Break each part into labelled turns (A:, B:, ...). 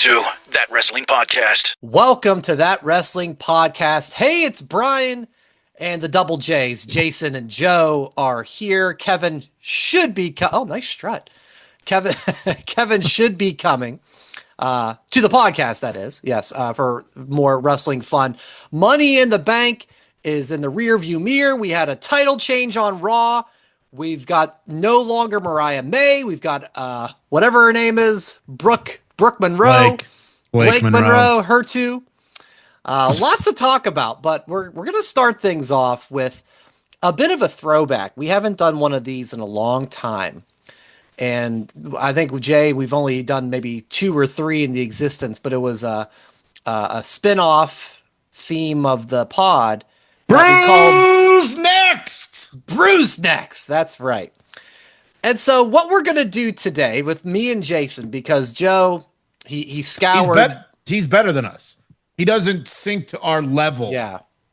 A: to That Wrestling Podcast.
B: Welcome to That Wrestling Podcast. Hey, it's Brian and the Double J's. Jason and Joe are here. Kevin should be nice strut. Kevin should be coming to the podcast, that is. Yes, for more wrestling fun. Money in the Bank is in the rearview mirror. We had a title change on Raw. We've got no longer Mariah May. We've got whatever her name is, Brooke Monroe. Blake Monroe, her too. Lots to talk about, but we're going to start things off with a bit of a throwback. We haven't done one of these in a long time. And I think with Jay, we've only done maybe 2 or 3 in the existence, but it was a spin-off theme of the pod.
C: Bruise Next!
B: That's right. And so what we're going to do today with me and Jason, because Joe, he scoured.
C: He's better than us. He doesn't sink to our level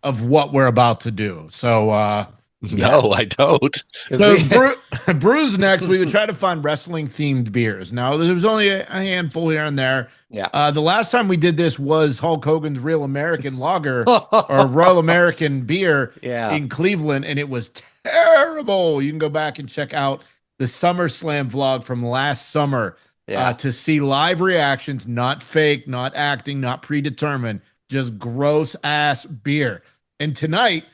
C: of what we're about to do. So,
D: no, I don't.
C: So Bruise Next, we would try to find wrestling themed beers. Now, there was only a handful here and there.
B: Yeah.
C: The last time we did this was Hulk Hogan's Real American Lager or Royal American Beer in Cleveland, and it was terrible. You can go back and check out the SummerSlam vlog from last summer to see live reactions, not fake, not acting, not predetermined, just gross ass beer. And tonight,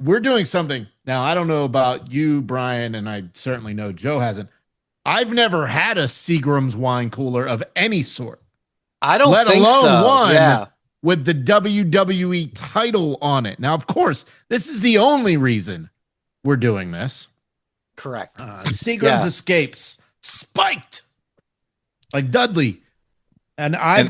C: we're doing something. Now, I don't know about you, Brian, and I certainly know Joe hasn't. I've never had a Seagrams wine cooler of any sort.
B: I don't think so.
C: Let alone one with the WWE title on it. Now, of course, this is the only reason we're doing this.
B: Correct.
C: Seagrams Escapes spiked like Dudley. And I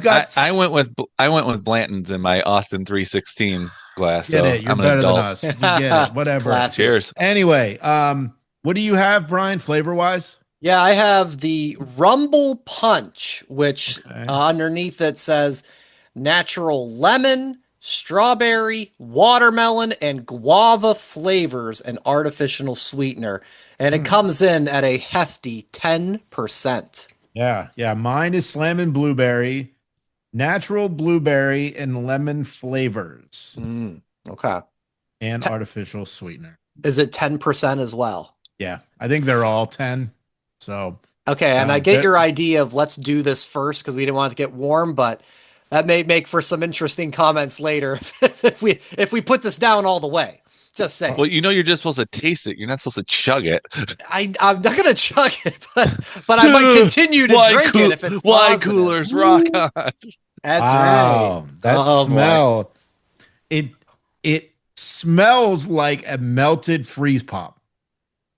D: went with Blanton's in my Austin 316 glass.
C: Get it. You're better than us. You get it. Whatever.
B: Classic.
D: Cheers.
C: Anyway, what do you have, Brian, flavor-wise?
B: Yeah, I have the Rumble Punch, which underneath it says natural lemon, strawberry, watermelon, and guava flavors and artificial sweetener. And it comes in at a hefty 10%.
C: Yeah. Mine is slamming blueberry, natural blueberry, and lemon flavors.
B: Okay.
C: And artificial sweetener.
B: Is it 10% as well?
C: Yeah, I think they're all 10. So
B: okay, and I get your idea of let's do this first because we didn't want it to get warm, but that may make for some interesting comments later if we put this down all the way. Just saying.
D: Well, you're just supposed to taste it. You're not supposed to chug it.
B: I'm not gonna chug it, but I might continue to drink it if it's
D: wine
B: positive.
D: coolers rock on.
B: That's right.
C: That smell. Boy. It smells like a melted freeze pop.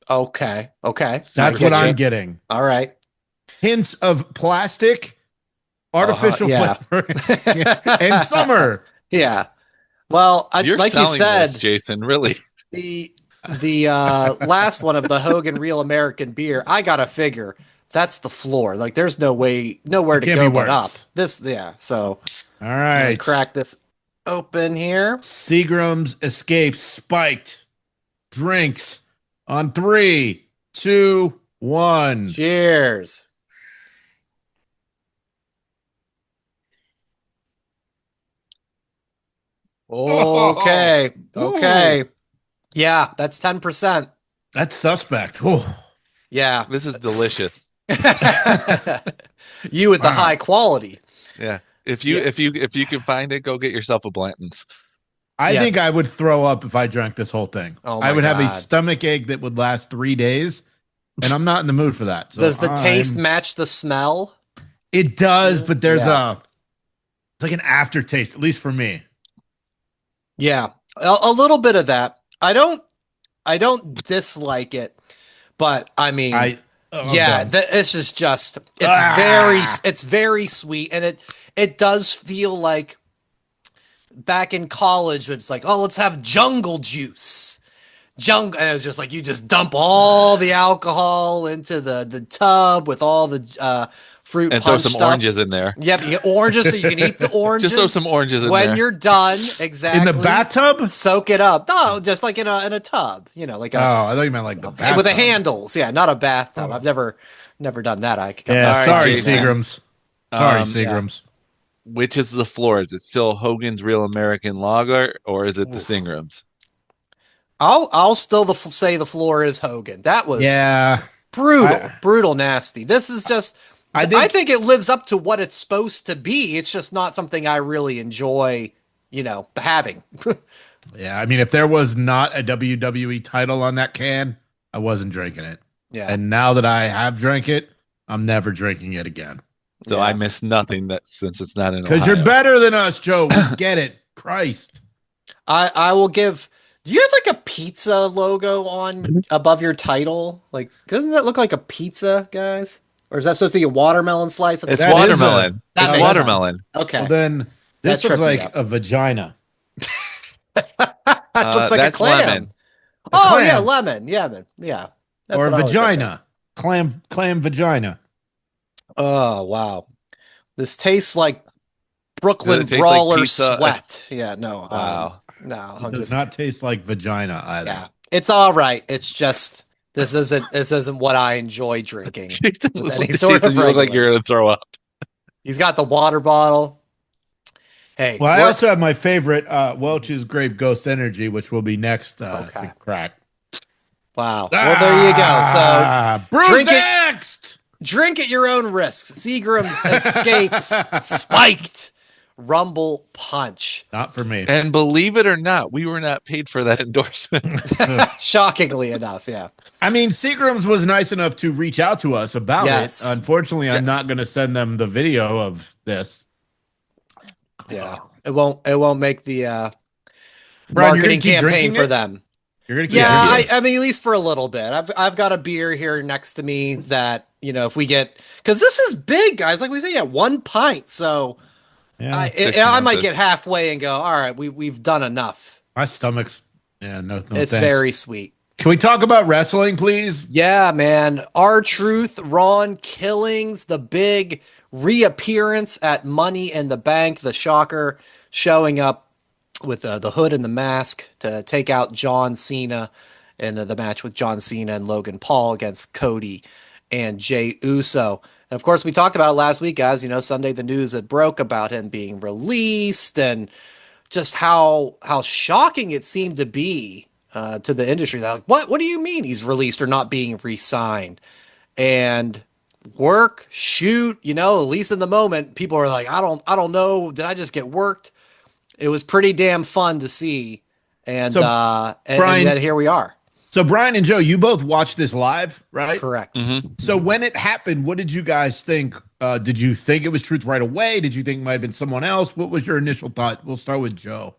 B: Okay.
C: That's what I'm getting.
B: All right.
C: Hints of plastic, artificial flavor, and summer.
B: Yeah. Well,
D: You're
B: like you said,
D: this, Jason, really.
B: The last one of the Hogan Real American Beer, I gotta figure that's the floor. Like, there's nowhere to go but up. So
C: all right,
B: crack this open here.
C: Seagrams Escapes spiked drinks on 3, 2, 1.
B: Cheers. Okay. Yeah, that's 10%.
C: That's suspect. Ooh.
B: Yeah.
D: This is delicious.
B: You with the high quality.
D: Yeah. If you can find it, go get yourself a Blanton's.
C: I think I would throw up if I drank this whole thing. I would have a stomach ache that would last 3 days, and I'm not in the mood for that. So
B: does the taste match the smell?
C: It does, but there's it's like an aftertaste, at least for me.
B: Yeah, a little bit of that. I don't dislike it, but I mean, this is just it's very sweet, and it does feel like back in college when it's like, oh, let's have jungle juice. And it's just like you just dump all the alcohol into the tub with all the fruit
D: and
B: punch
D: throw some
B: stuff.
D: oranges in there.
B: Yep, you get oranges so you can eat the oranges.
D: Just throw some oranges in
B: when
D: there.
B: you're done. Exactly.
C: In the bathtub?
B: Soak it up. No, just like in a tub. You know, like
C: I thought you meant like the bathtub.
B: with the handles. Yeah, not a bathtub. I've never done that.
C: Sorry, Seagrams. Sorry, Seagrams.
D: which is the floor? Is it still Hogan's Real American Lager, or is it the
B: Oof.
D: Seagrams?
B: I'll still say the floor is Hogan. That was
C: Yeah.
B: brutal, nasty. This is just. I think it lives up to what it's supposed to be. It's just not something I really enjoy, having.
C: Yeah, I mean, if there was not a WWE title on that can, I wasn't drinking it.
B: Yeah.
C: And now that I have drank it, I'm never drinking it again.
D: So
B: Yeah.
D: I miss nothing since it's not in Ohio.
C: Because you're better than us, Joe. We get it. Christ.
B: I will give. Do you have like a pizza logo on above your title? Like, doesn't that look like a pizza, guys? Or is that supposed to be a watermelon slice?
D: It's watermelon.
B: That
D: It's watermelon.
B: sense. Okay.
C: Well, then this looks like a vagina.
B: It looks like a
D: that's
B: clam.
D: lemon.
B: Oh, yeah, lemon. Yeah, man. Yeah.
C: Or a vagina. Clam vagina.
B: Oh, wow. This tastes like Brooklyn
D: taste
B: Brawler
D: like pizza?
B: sweat. Yeah, no.
D: Wow.
B: No,
C: It does not taste like vagina either.
B: Yeah. It's all right. It's just this isn't what I enjoy drinking. With any sort of
D: you look like you're gonna throw up.
B: He's got the water bottle. Hey,
C: well, I also have my favorite Welch's Grape Ghost Energy, which will be next to crack.
B: Wow. Well, there you go. So
C: Brews next.
B: Drink at your own risk. Seagram's escapes spiked Rumble Punch.
C: Not for me.
D: And believe it or not, we were not paid for that endorsement.
B: Shockingly enough, yeah.
C: I mean, Seagram's was nice enough to reach out to us about it. Unfortunately, I'm not going to send them the video of this.
B: Yeah, it won't make the
C: Brian,
B: marketing campaign for them.
C: You're gonna
B: keep I mean, at least for a little bit. I've got a beer here next to me that if we get, because this is big, guys. Like we say, 1 pint. So I might get halfway and go, all right, we've done enough.
C: My stomach's no.
B: It's
C: thanks.
B: very sweet.
C: Can we talk about wrestling, please?
B: Yeah, man. R-Truth, Ron Killings, the big reappearance at Money in the Bank, the Shocker showing up with the hood and the mask to take out John Cena in the match with John Cena and Logan Paul against Cody and Jey Uso. And of course, we talked about it last week, guys. Sunday the news had broke about him being released and just how shocking it seemed to be to the industry. They're like, what do you mean he's released or not being re-signed? And work, shoot, at least in the moment, people are like, I don't know. Did I just get worked? It was pretty damn fun to see. And, Brian, and yet here we are.
C: So Brian and Joe, you both watched this live, right?
B: Correct.
D: Mm-hmm.
C: So when it happened, what did you guys think? Did you think it was Truth right away? Did you think it might have been someone else? What was your initial thought? We'll start with Joe.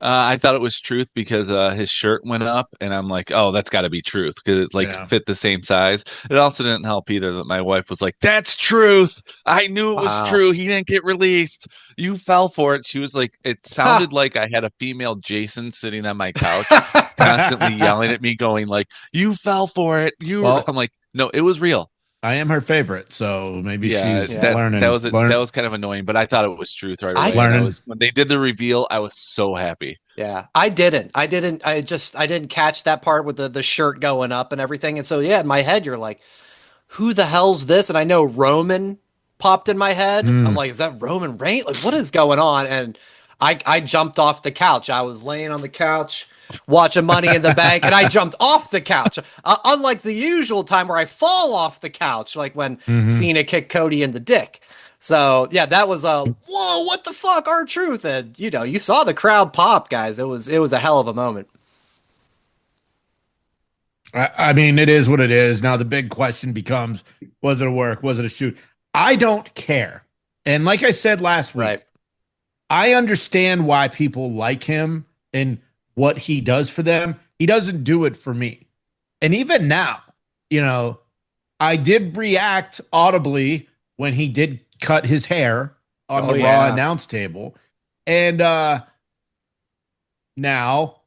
D: I thought it was Truth because his shirt went up, and I'm like, oh, that's got to be Truth because it fit the same size. It also didn't help either that my wife was like, that's Truth. I knew it was true. He didn't get released. You fell for it. She was like, it sounded like I had a female Jason sitting on my couch, constantly yelling at me, going like, you fell for it. I'm like, no, it was real.
C: I am her favorite, so maybe she's learning.
D: That was kind of annoying, but I thought it was Truth right away. When they did the reveal, I was so happy.
B: Yeah, I didn't catch that part with the shirt going up and everything. And so, in my head, you're like, who the hell's this? And I know Roman popped in my head. I'm like, is that Roman Reigns? Like, what is going on? And I jumped off the couch. I was laying on the couch watching Money in the Bank, and I jumped off the couch. Unlike the usual time where I fall off the couch, like when Cena kicked Cody in the dick. So that was whoa, what the fuck, R-Truth? And you saw the crowd pop, guys. It was a hell of a moment.
C: I mean, it is what it is. Now the big question becomes, was it a work? Was it a shoot? I don't care. And like I said last week, I understand why people like him and what he does for them. He doesn't do it for me. And even now, I did react audibly when he did cut his hair on the Raw announce table. And now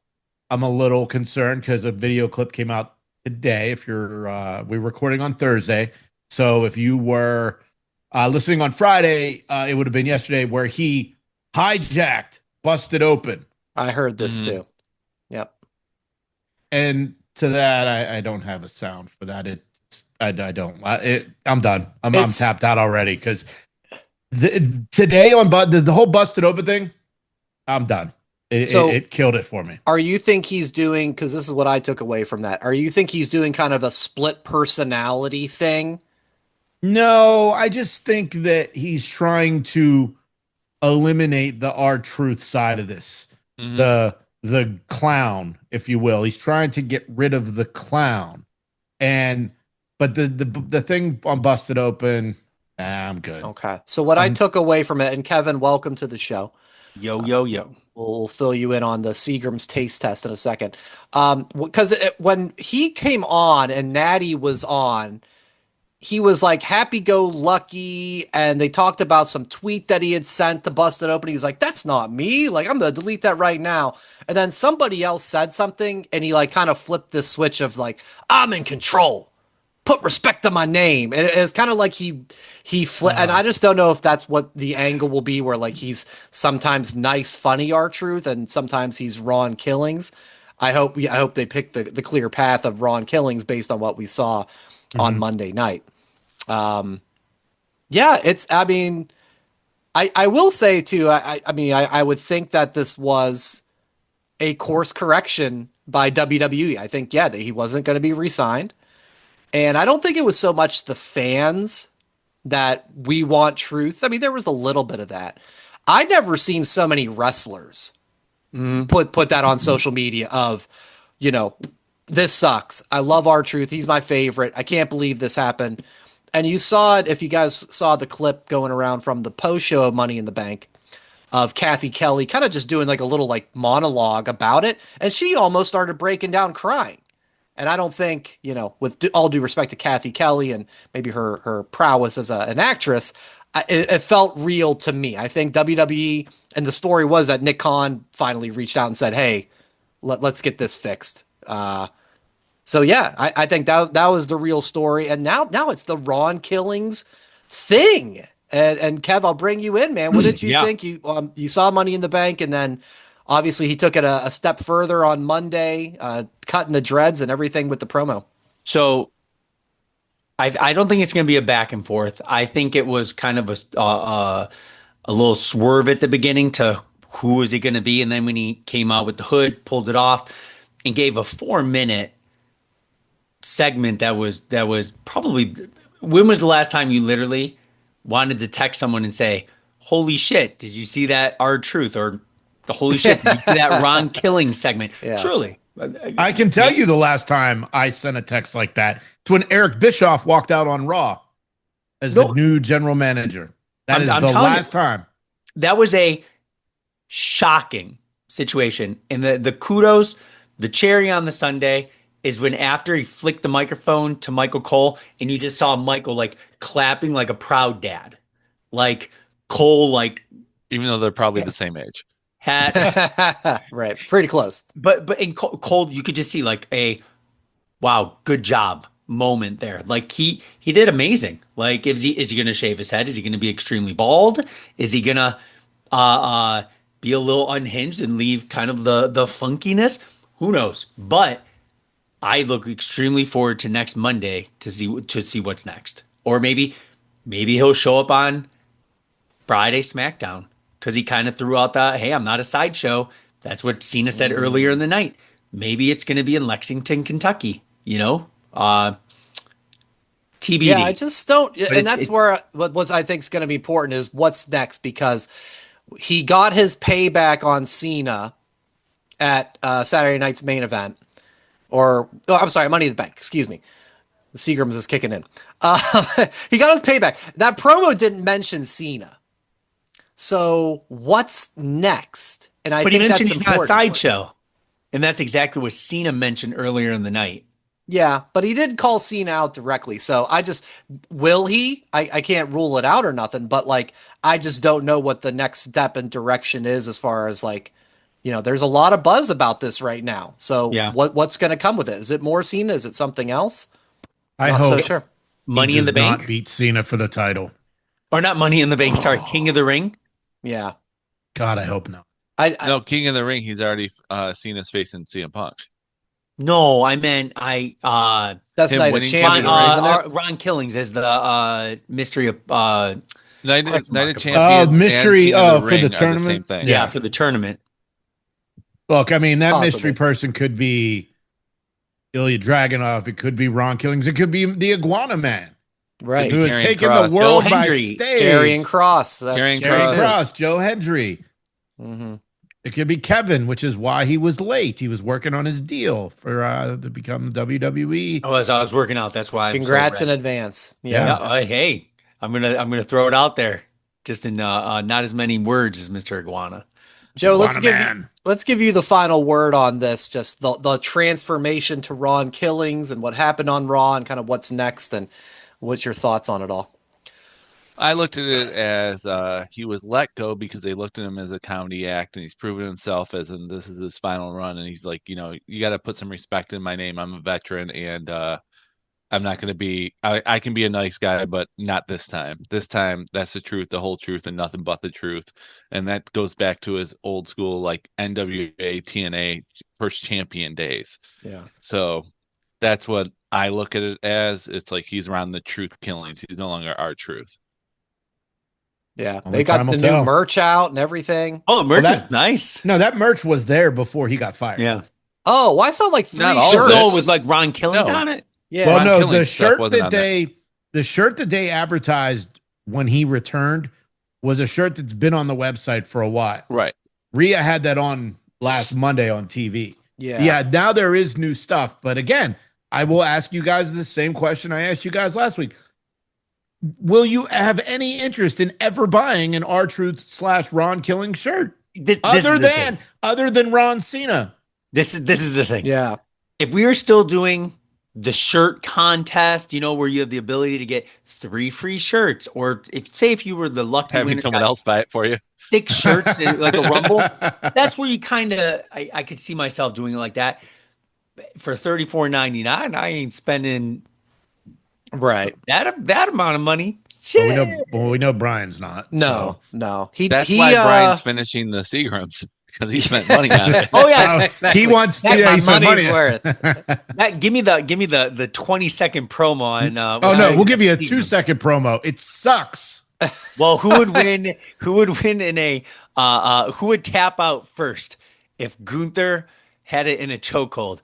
C: I'm a little concerned because a video clip came out today. If we're recording on Thursday. So if you were listening on Friday, it would have been yesterday where he hijacked, busted open.
B: I heard this too. Yep.
C: And to that, I don't have a sound for that. I don't. I'm done. I'm tapped out already because Today on the whole busted open thing, I'm done. It killed it for me.
B: Are you think he's doing, because this is what I took away from that, are you think he's doing kind of a split personality thing?
C: No, I just think that he's trying to eliminate the R-Truth side of this. Mm-hmm. The clown, if you will. He's trying to get rid of the clown. But the thing on Busted Open, I'm good.
B: Okay. So what I took away from it, and Kevin, welcome to the show.
E: Yo.
B: We'll fill you in on the Seagram's taste test in a second. Because when he came on and Natty was on, he was like happy-go-lucky, and they talked about some tweet that he had sent to Busted Open. He was like, that's not me. Like, I'm going to delete that right now. And then somebody else said something, and he like kind of flipped the switch of like, I'm in control. Put respect to my name. And it's kind of like he and I just don't know if that's what the angle will be, where like he's sometimes nice, funny R-Truth, and sometimes he's Ron Killings. I hope they pick the clear path of Ron Killings based on what we saw on Monday night. Yeah, I will say too, I would think that this was a course correction by WWE. I think, that he wasn't going to be re-signed. And I don't think it was so much the fans that we want truth. I mean, there was a little bit of that. I'd never seen so many wrestlers put that on social media of, this sucks. I love R-Truth. He's my favorite. I can't believe this happened. And you saw it, if you guys saw the clip going around from the post show of Money in the Bank of Kathy Kelly kind of just doing like a little like monologue about it. And she almost started breaking down crying. And I don't think, with all due respect to Kathy Kelly and maybe her prowess as an actress, it felt real to me. I think WWE, and the story was that Nick Khan finally reached out and said, hey, let's get this fixed. So yeah, I think that was the real story. And now it's the Ron Killings thing. And Kev, I'll bring you in, man. What did you think? You saw Money in the Bank, and then obviously he took it a step further on Monday, cutting the dreads and everything with the promo.
E: So I don't think it's going to be a back and forth. I think it was kind of a little swerve at the beginning to who was it going to be. And then when he came out with the hood, pulled it off and gave a 4-minute segment that was probably, when was the last time you literally wanted to text someone and say, holy shit, did you see that R-Truth? Or the holy shit, did you see that Ron Killing segment? Yeah. Truly.
C: I can tell you the last time I sent a text like that. It's when Eric Bischoff walked out on Raw as the new general manager. That is the last time.
E: That was a shocking situation. And the kudos, the cherry on the sundae is when after he flicked the microphone to Michael Cole and you just saw Michael like clapping like a proud dad. Like Cole, like.
D: Even though they're probably the same age.
B: Right, pretty close.
E: But in Cole, you could just see like a wow, good job moment there. Like he did amazing. Like is he going to shave his head? Is he going to be extremely bald? Is he going to be a little unhinged and leave kind of the funkiness? Who knows? But I look extremely forward to next Monday to see what's next. Or maybe he'll show up on Friday SmackDown. Because he kind of threw out that, hey, I'm not a sideshow. That's what Cena said earlier in the night. Maybe it's going to be in Lexington, Kentucky, TBD.
B: Yeah, I just don't. But and that's where what I think is going to be important is what's next, because he got his payback on Cena at Saturday night's main event. I'm sorry, Money in the Bank. Excuse me. The Seagrams is kicking in. He got his payback. That promo didn't mention Cena. So what's next? And I think that's important.
E: He's not a sideshow. And that's exactly what Cena mentioned earlier in the night.
B: Yeah, but he did call Cena out directly. So will he? I can't rule it out or nothing, but like, I just don't know what the next step and direction is as far as like, there's a lot of buzz about this right now. So what's going to come with it? Is it more Cena? Is it something else?
C: I hope
B: so sure.
E: Money in the Bank.
C: Not beat Cena for the title.
E: Or not Money in the Bank. Sorry, King of the Ring.
B: Yeah.
C: God, I hope not.
D: No, King of the Ring. He's already seen his face in CM Punk.
E: No, I meant
B: that's Night of Champions, isn't it?
E: Ron Killings is the mystery of
D: Night of
E: Question mark.
D: Champions.
C: mystery
D: and King of the
C: for the
D: Ring are
C: tournament?
D: same thing.
E: Yeah, for the tournament.
C: Look, I mean, that mystery
B: Possibly.
C: person Look, I mean, that
B: Possibly.
C: mystery person could be Ilya Dragunov. It could be Ron Killings. It could be the Iguana Man.
B: Right.
C: Who has
D: Karrion
C: taken
D: Kross.
C: the world
E: Joe
C: by
E: Hendry.
C: stage.
B: Karrion Kross. That's
D: Karrion
B: true,
C: Karrion
B: too.
C: Kross, Joe Hendry.
B: Mm-hmm.
C: It could be Kevin, which is why he was late. He was working on his deal for to become WWE.
E: Oh, as I was working out, that's why.
B: Congrats
E: I'm
B: in
E: so
B: advance.
E: yeah. Hey, I'm gonna throw it out there, just in not as many words as Mr. Iguana.
B: Joe,
C: Iguana
B: let's give you the final word on this. Just the transformation to Ron Killings and what happened on Raw and kind of what's next and what's your thoughts on it all.
D: I looked at it as he was let go because they looked at him as a comedy act, and he's proven himself as in this is his final run. And he's like, you got to put some respect in my name. I'm a veteran, and I'm not going to be. I can be a nice guy, but not this time. This time, that's the truth, the whole truth, and nothing but the truth. And that goes back to his old school like NWA, TNA first champion days.
B: Yeah.
D: So that's what I look at it as. It's like he's around the truth killings. He's no longer our truth.
B: Yeah,
C: Only
B: they got
C: time
B: the
C: will
B: new
C: tell.
B: merch out and everything.
E: Oh, the merch
C: Well,
E: is nice.
C: No, that merch was there before he got fired.
E: Yeah.
B: Oh, well, I saw like 3
D: Not all of
B: shirts.
D: it.
E: No, with like Ron Killings
D: No.
E: on it.
B: Yeah.
C: Well,
D: Ron
C: no,
D: Killings stuff wasn't on there.
C: the shirt that they advertised when he returned was a shirt that's been on the website for a while.
D: Right.
C: Rhea had that on last Monday on TV. Yeah, now there is new stuff. But again, I will ask you guys the same question I asked you guys last week. Will you have any interest in ever buying an R-Truth / Ron Killing shirt? Other than Ron Cena.
E: This is the thing.
B: Yeah.
E: If we are still doing the shirt contest, where you have the ability to get 3 free shirts, or if you were the lucky
D: Having
E: winner,
D: someone else buy it for you.
E: 6 shirts in, like a Rumble, that's where you kind of I could see myself doing it like that. For $34.99, I ain't spending
B: Right.
E: that amount of money. Shit.
C: We know Brian's not.
B: No.
D: That's why Brian's finishing the Seagrams, because he spent money on it.
E: Oh yeah,
C: He wants to.
B: my
C: He spent
B: money's
C: money.
E: Matt, give me the 20-second promo on.
C: Oh no, we'll give you a 2-second promo. It sucks.
E: Well, who would win? Who would win in a? Who would tap out first if Gunther had it in a chokehold?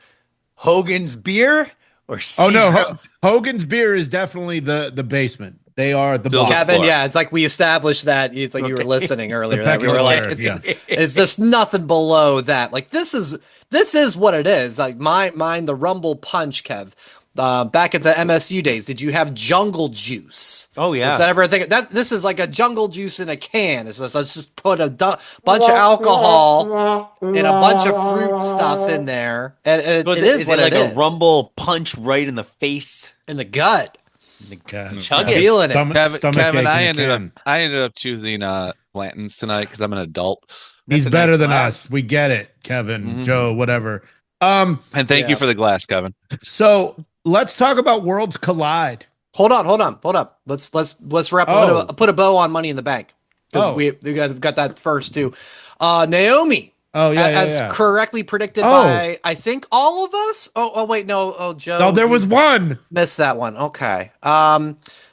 E: Hogan's beer or
C: Oh no,
E: Seagrams?
C: Hogan's beer is definitely the basement. They are the bottom.
B: Kevin,
D: floor.
B: yeah, it's like we established that. It's like you were listening earlier. That we were like, it's just nothing below that. Like this is what it is. Like mine, the Rumble Punch, Kev. Back at the MSU days, did you have Jungle Juice?
E: Oh yeah.
B: Is that ever think that this is like a Jungle Juice in a can? It's just, let's just put a bunch of alcohol and a bunch of fruit stuff in there, and it is what
E: like
B: it is.
E: a Rumble Punch right in the face,
B: in the gut.
E: Chug it.
B: Feeling it.
D: Kevin, I ended up choosing Blanton's tonight because I'm an adult.
C: He's better than us. We get it, Kevin, Joe, whatever.
D: And thank you for the glass, Kevin.
C: So let's talk about Worlds Collide.
B: Hold on. Let's wrap. Put a bow on Money in the Bank because we got that first too. Naomi. As correctly predicted by I think all of us. Oh wait, no. Oh, Joe.
C: No, there was one.
B: Missed that one. Okay.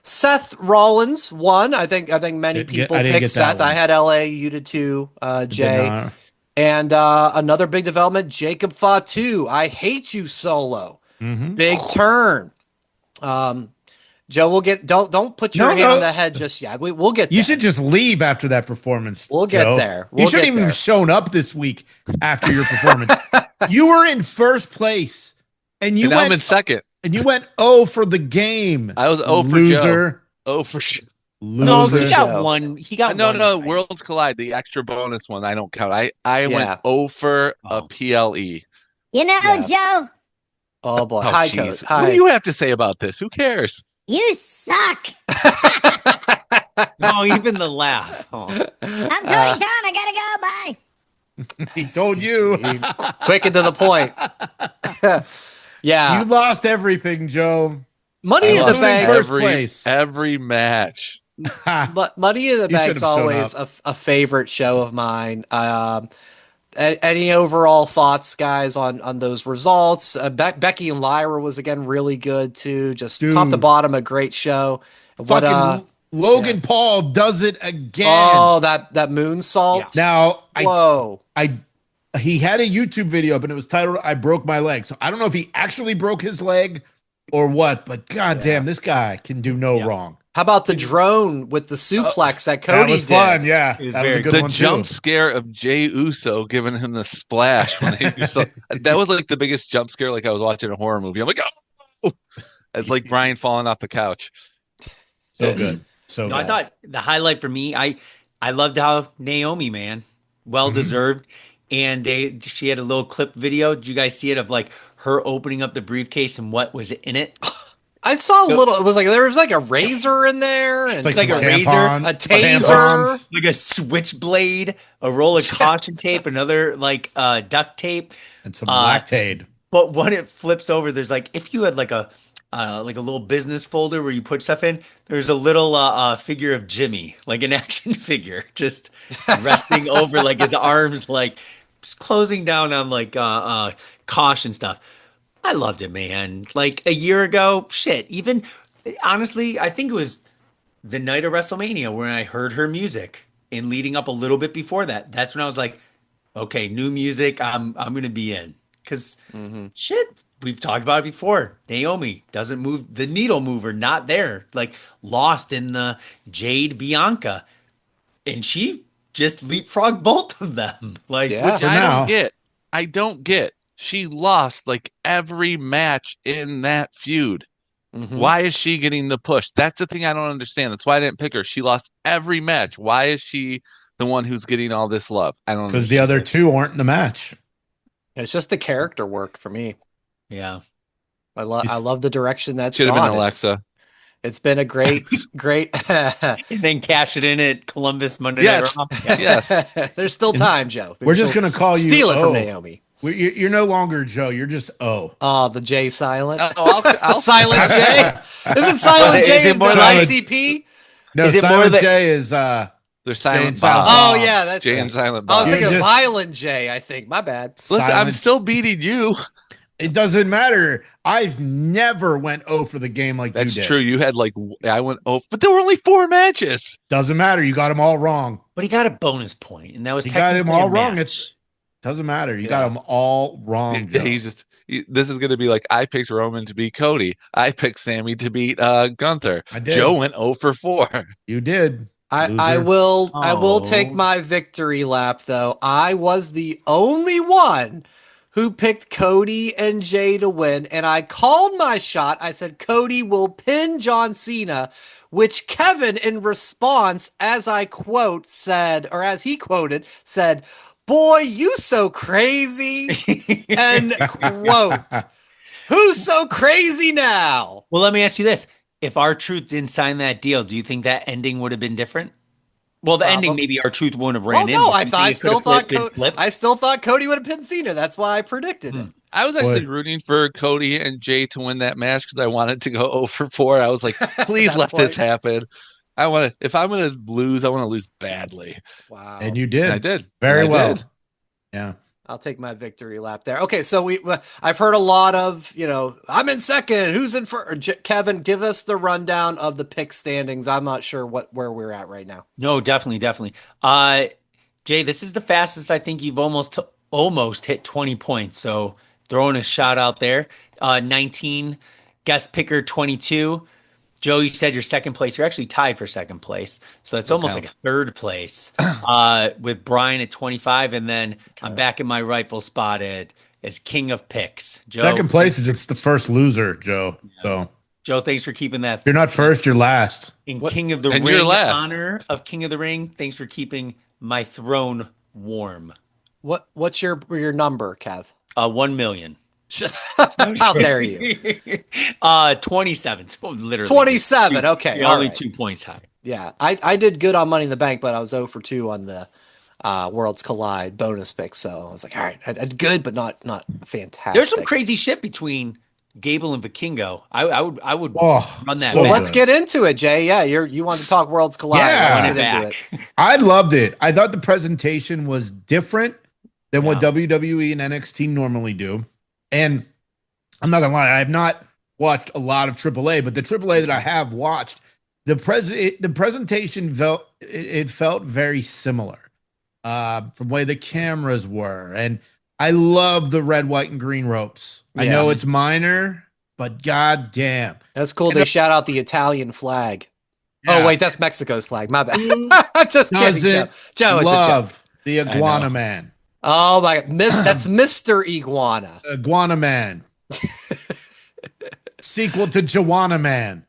B: Seth Rollins won. I think many people picked Seth. I had LA. You did too, Jay. And another big development, Jacob Fatu. I hate you solo. Big turn. Joe, we'll get. Don't put your hand on the head just yet. We'll get there.
C: You should just leave after that performance.
B: We'll get there.
C: You shouldn't even have shown up this week after your performance. You were in first place, and
D: I'm in second.
C: And you went 0 for the game.
D: I was 0 for
C: loser.
D: Joe. 0 for Joe.
E: No, he got one. He got
D: no. Worlds Collide, the extra bonus one. I don't count. I went 0 for a PLE.
F: Joe.
B: Oh boy. Hi, Coach. Hi.
D: What do you have to say about this? Who cares?
F: You suck.
E: No, even the laugh. Oh.
F: I'm Tony Khan. I gotta go. Bye.
C: He told you.
B: Quick and to the point. Yeah.
C: You lost everything, Joe.
B: Money in the Bank.
C: First place.
D: Every match.
B: But Money in the Bank's always a favorite show of mine. Any overall thoughts, guys, on those results? Becky and Lyra was again really good too. Just top to bottom, a great show.
C: Logan Paul does it again.
B: Oh, that moonsault.
C: Yeah. Now,
B: whoa.
C: He had a YouTube video up and it was titled "I Broke My Leg." So I don't know if he actually broke his leg or what, but goddamn, this guy can do no wrong.
B: How about the drone with the suplex that Cody did?
C: That was fun, yeah. That was a good one, too.
D: The jump scare of Jey Uso giving him the splash. That was like the biggest jump scare, like I was watching a horror movie. I'm like, oh! It's like Brian falling off the couch.
C: So good. So good.
E: I thought the highlight for me, I loved how Naomi, man, well-deserved. And she had a little clip video. Did you guys see it of like her opening up the briefcase and what was in it?
B: I saw a little. It was like there was like a razor in there, and
E: it's like a razor, a taser, like a switchblade, a roll of caution tape, another like duct tape,
C: and some Lactaid.
E: But when it flips over, there's like if you had like a little business folder where you put stuff in. There's a little figure of Jimmy, like an action figure, just resting over like his arms, like just closing down on like caution stuff. I loved it, man. Like a year ago, even honestly, I think it was the night of WrestleMania when I heard her music and leading up a little bit before that. That's when I was like, okay, new music, I'm going to be in. Because we've talked about it before. Naomi doesn't move the needle mover, not there. Like lost in the Jade Bianca. And she just leapfrogged both of them. Like,
D: which I don't get. She lost like every match in that feud. Why is she getting the push? That's the thing I don't understand. That's why I didn't pick her. She lost every match. Why is she the one who's getting all this love? I don't know.
C: Because the other two aren't in the match.
B: It's just the character work for me.
E: Yeah.
B: I love the direction that's
D: should have been Alexa.
B: It's been a great
E: and then cash it in at Columbus Monday Night Raw.
B: Yes. There's still time, Joe.
C: We're just going to call you
B: steal it from Naomi.
C: You're no longer Joe. You're just O.
B: Oh, the J silent.
D: I'll
B: Silent J. Isn't Silent J in ICP?
C: No, is it Silent J is
D: there's Silent
C: Bob.
B: Oh yeah, that's
D: Jay and Silent Bob.
B: I was thinking Violent J. I think my bad.
D: Listen, I'm still beating you.
C: It doesn't matter. I've never went 0 for the game like
D: That's
C: you did.
D: true. You had I went 0, but there were only 4 matches.
C: Doesn't matter. You got them all wrong.
E: But he got a bonus point, and that was
C: he got him all wrong.
E: Match.
C: Doesn't matter. You got them all wrong.
D: This is going to be like I picked Roman to beat Cody. I picked Sammy to beat Gunther.
C: I did.
D: Joe went 0 for 4.
C: You did.
B: I will take my victory lap though. I was the only one who picked Cody and Jay to win, and I called my shot. I said Cody will pin John Cena, which Kevin in response, as I quote, said, or as he quoted, said, "Boy, you so crazy." And quote, "Who's so crazy now?"
E: Well, let me ask you this. If R-Truth didn't sign that deal, do you think that ending would have been different? Well, the ending, maybe R-Truth wouldn't have ran in.
B: No, I still thought Cody would have pinned Cena. That's why I predicted it.
D: I was actually rooting for Cody and Jay to win that match because I wanted to go 0 for 4. I was like, please let this happen. If I'm going to lose, I want to lose badly.
B: Wow.
C: And you did.
D: And I did.
C: Very well.
D: Did.
C: Yeah.
B: I'll take my victory lap there. Okay, so I've heard a lot of, I'm in second. Who's in first? Kevin, give us the rundown of the pick standings. I'm not sure where we're at right now.
E: No, definitely. Jay, this is the fastest I think you've almost hit 20 points. So throwing a shout out there. 19, guest picker 22. Joe, you said you're second place. You're actually tied for second place. So that's almost like a third place with Brian at 25. And then I'm back in my rightful spot as king of picks. Joe,
C: second place is just the first loser, Joe. Yeah. So
E: Joe, thanks for keeping that.
C: If you're not first, you're last.
E: In King of the Ring honor of King of the Ring, thanks for keeping my throne warm.
B: What's your number, Kev?
E: 1 million.
B: How dare you?
E: 27. So literally
B: 27. Okay,
E: only 2 points high.
B: Yeah, I did good on Money in the Bank, but I was 0 for 2 on the Worlds Collide bonus pick. So I was like, all right, I did good, but not fantastic.
E: There's some crazy shit between Gable and Vikingo. I would run that.
B: So let's get into it, Jay. Yeah, you want to talk Worlds Collide?
C: Yeah,
B: let's get into it.
C: I loved it. I thought the presentation was different than what WWE and NXT normally do. And I'm not gonna lie, I have not watched a lot of AAA, but the AAA that I have watched, the presentation felt very similar from the way the cameras were, and I love the red, white, and green ropes. I know it's minor, but god damn,
B: that's cool. They shout out the Italian flag.
C: Yeah.
B: Oh wait, that's Mexico's flag. My bad. I'm just kidding, Joe. Joe, it's a joke.
C: The Iguana Man.
B: Oh my god, that's Mr. Iguana.
C: Iguana Man. Sequel to Joanna Man.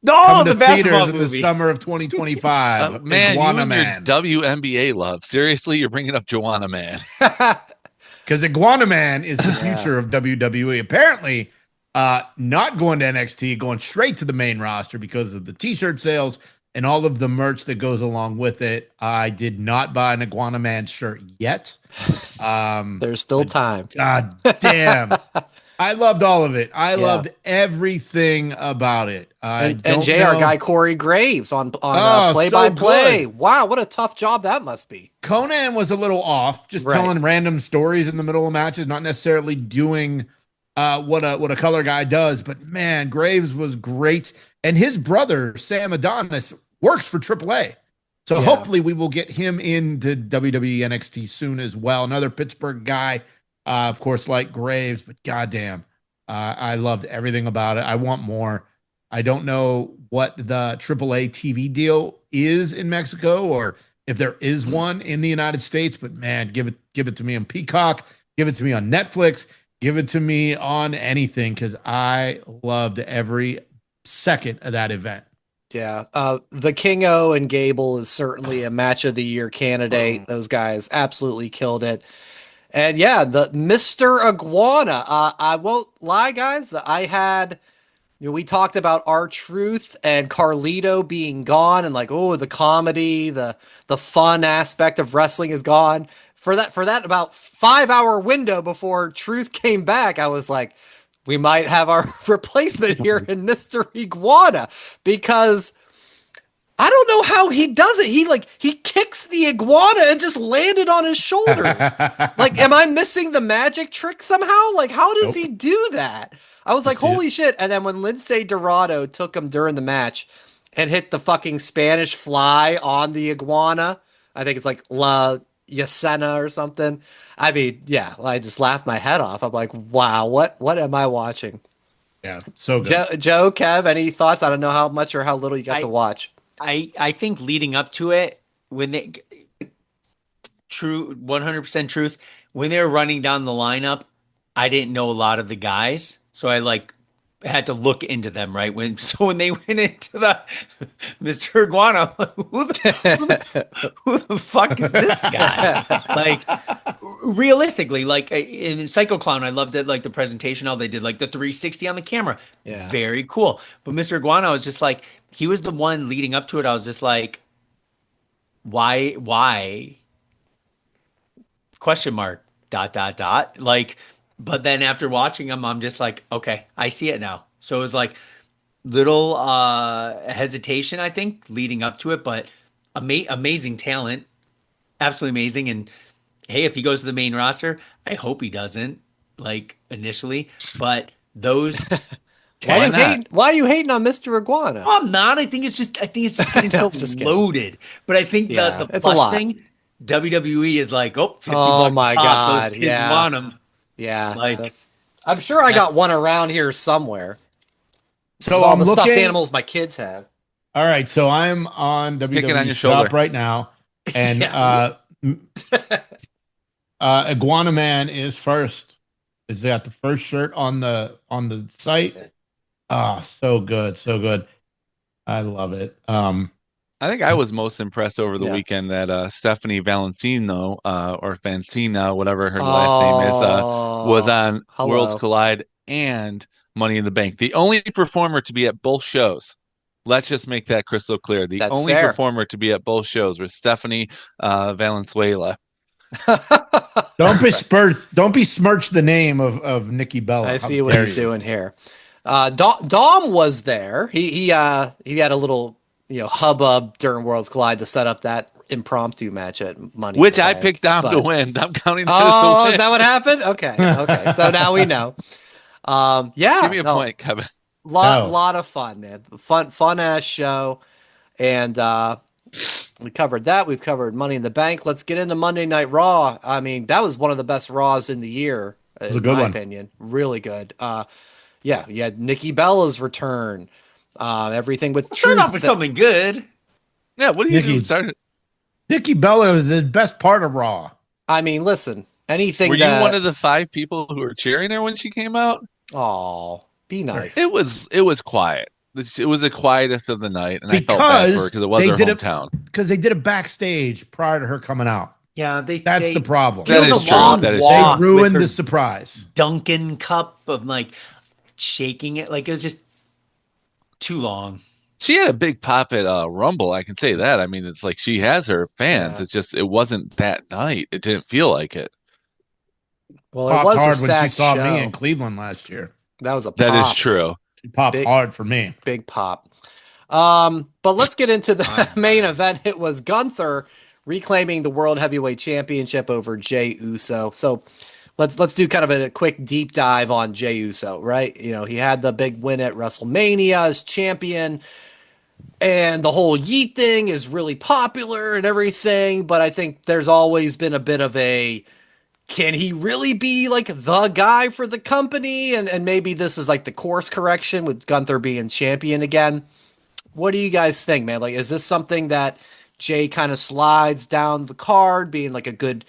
E: No, the basketball movie.
C: In the summer of 2025.
D: Man,
C: Iguana
D: you
C: Man.
D: and your WNBA love. Seriously, you're bringing up Joanna Man.
C: Because Iguana Man is the future of WWE. Apparently, not going to NXT, going straight to the main roster because of the t-shirt sales and all of the merch that goes along with it. I did not buy an Iguana Man shirt yet.
B: There's still time.
C: God damn. I loved all of it. I loved everything about it.
B: And JR guy Corey Graves on play-by-play.
C: So
B: wow, what a tough job that must be.
C: Conan was a little off, just telling random stories in the middle of matches, not necessarily doing what a color guy does. But man, Graves was great, and his brother Sam Adonis works for AAA, so hopefully we will get him into WWE NXT soon as well. Another Pittsburgh guy. Of course, like Graves, but goddamn, I loved everything about it. I want more. I don't know what the AAA TV deal is in Mexico, or if there is one in the United States. But man, give it to me on Peacock, give it to me on Netflix, give it to me on anything, because I loved every second of that event.
B: Yeah, the Kingo and Gable is certainly a match of the year candidate. Those guys absolutely killed it. And yeah, the Mr. Iguana. I won't lie, guys. We talked about R-Truth and Carlito being gone, and like, oh, the comedy, the fun aspect of wrestling is gone. For that about 5-hour window before Truth came back, I was like, we might have our replacement here in Mr. Iguana, because I don't know how he does it. He kicks the iguana and just landed on his shoulders. Like, am I missing the magic trick somehow? Like, how does he do that? I was like, holy shit. And then when Lindsay Dorado took him during the match and hit the fucking Spanish fly on the iguana, I think it's like La Yesena or something. I mean, yeah, I just laughed my head off. I'm like, wow, what am I watching?
C: Yeah, so good.
B: Joe, Kev, any thoughts? I don't know how much or how little you got to watch.
E: I think leading up to it, when they 100% truth, when they were running down the lineup, I didn't know a lot of the guys, so I had to look into them, right? When they went into the Mr. Iguana, who the fuck is this guy? Like, realistically, like in Psycho Clown, I loved it, like the presentation, how they did like the 360 on the camera. Yeah. Very cool. But Mr. Iguana, I was just like, he was the one leading up to it. I was just like, why? Question mark, ... Like, but then after watching him, I'm just like, okay, I see it now. So it was like little hesitation, I think, leading up to it, but amazing talent, absolutely amazing. And hey, if he goes to the main roster, I hope he doesn't, like, initially, but those.
B: Why are you hating on Mr. Iguana?
E: I'm not. I think it's just getting so loaded. But I think the plus thing, WWE is like, oh, 50
B: oh my God,
E: those kids want them.
B: Yeah, like, I'm sure I got one around here somewhere.
C: So
B: all the stuffed animals my kids have.
C: All right, so I'm on WWE Shop right now, and Iguana Man is first. Is got the first shirt on the site. Ah, so good, so good. I love it.
D: I think I was most impressed over the weekend that Stephanie Valencino or Fancina, whatever her last name is, was on Worlds Collide and Money in the Bank. The only performer to be at both shows. Let's just make that crystal clear. The only performer to be at both shows was Stephanie Valenzuela.
C: Don't besmirch the name of Nikki Bella.
B: I see what he's doing here. Dom was there. He had a little hubbub during Worlds Collide to set up that impromptu match at Money,
D: which I picked Dom to win. I'm counting that
B: as
D: the win.
B: Is that what happened? Okay. So now we know.
D: Give me a point, Kevin.
B: Lot of fun, man. Fun ass show. And we covered that. We've covered Money in the Bank. Let's get into Monday Night Raw. I mean, that was one of the best Raws in the year, in my opinion. Really good. Yeah, you had Nikki Bella's return. Everything with
E: Let's start off with something good.
D: Yeah, what do you do? Start
C: Nikki Bella was the best part of Raw.
B: I mean, listen, anything.
D: Were you one of the 5 people who were cheering her when she came out?
B: Oh, be nice.
D: It was quiet. It was the quietest of the night, and
C: because
D: I felt bad for her because it was her hometown.
C: Because they did it backstage prior to her coming out.
E: Yeah,
C: that's the problem.
E: That is true.
C: They ruined the surprise.
E: Dunkin' cup of like shaking it, like it was just too long.
D: She had a big pop at Rumble. I can say that. I mean, it's like she has her fans. Yeah. It's just it wasn't that night. It didn't feel like it.
B: Well, it was
C: hard when she saw me in Cleveland last year.
B: That was a pop.
D: That is true.
C: She popped hard for me.
B: Big pop. But let's get into the main event. It was Gunther reclaiming the World Heavyweight Championship over Jey Uso. So let's do kind of a quick deep dive on Jey Uso, right? You know, he had the big win at WrestleMania as champion, and the whole Yeet thing is really popular and everything, but I think there's always been a bit of a, can he really be like the guy for the company? And maybe this is like the course correction with Gunther being champion again. What do you guys think, man? Like, is this something that Jey kind of slides down the card, being like a good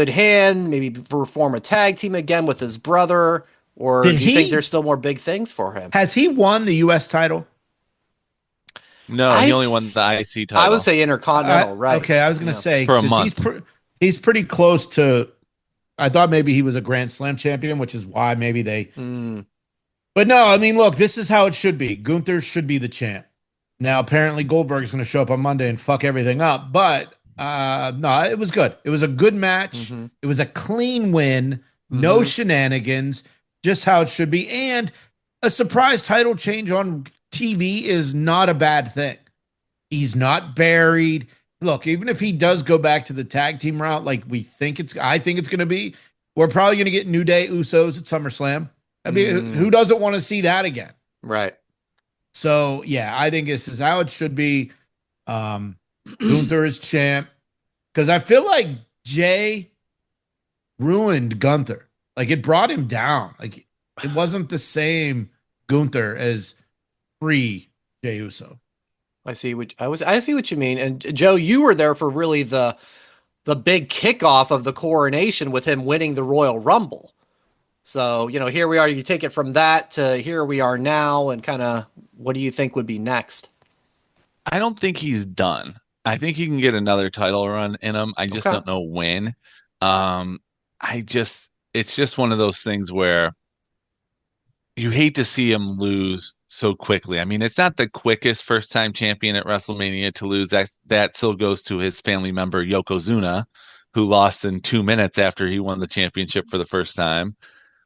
B: hand, maybe form a tag team again with his brother? Or do you think there's still more big things for him?
C: Has he won the U.S. title?
D: No, he only won the IC title.
B: I would say Intercontinental, right?
C: Okay, I was going to say,
D: for a month.
C: He's pretty close to, I thought maybe he was a Grand Slam champion, which is why maybe they. But no, I mean, look, this is how it should be. Gunther should be the champ. Now, apparently Goldberg is going to show up on Monday and fuck everything up. But no, it was good. It was a good match. It was a clean win. No shenanigans. Just how it should be. And a surprise title change on TV is not a bad thing. He's not buried. Look, even if he does go back to the tag team route, like I think it's going to be, we're probably going to get New Day Usos at SummerSlam. I mean, who doesn't want to see that again?
B: Right.
C: So, yeah, I think this is how it should be. Gunther is champ. Because I feel like Jey ruined Gunther. Like, it brought him down. Like, it wasn't the same Gunther as pre Jey Uso.
B: I see what you mean. And Joe, you were there for really the big kickoff of the coronation with him winning the Royal Rumble. So, you know, here we are. You take it from that to here we are now, and kind of what do you think would be next?
D: I don't think he's done. I think he can get another title run in him. I just don't know when. It's just one of those things where you hate to see him lose so quickly. I mean, it's not the quickest first-time champion at WrestleMania to lose. That still goes to his family member, Yokozuna, who lost in 2 minutes after he won the championship for the first time.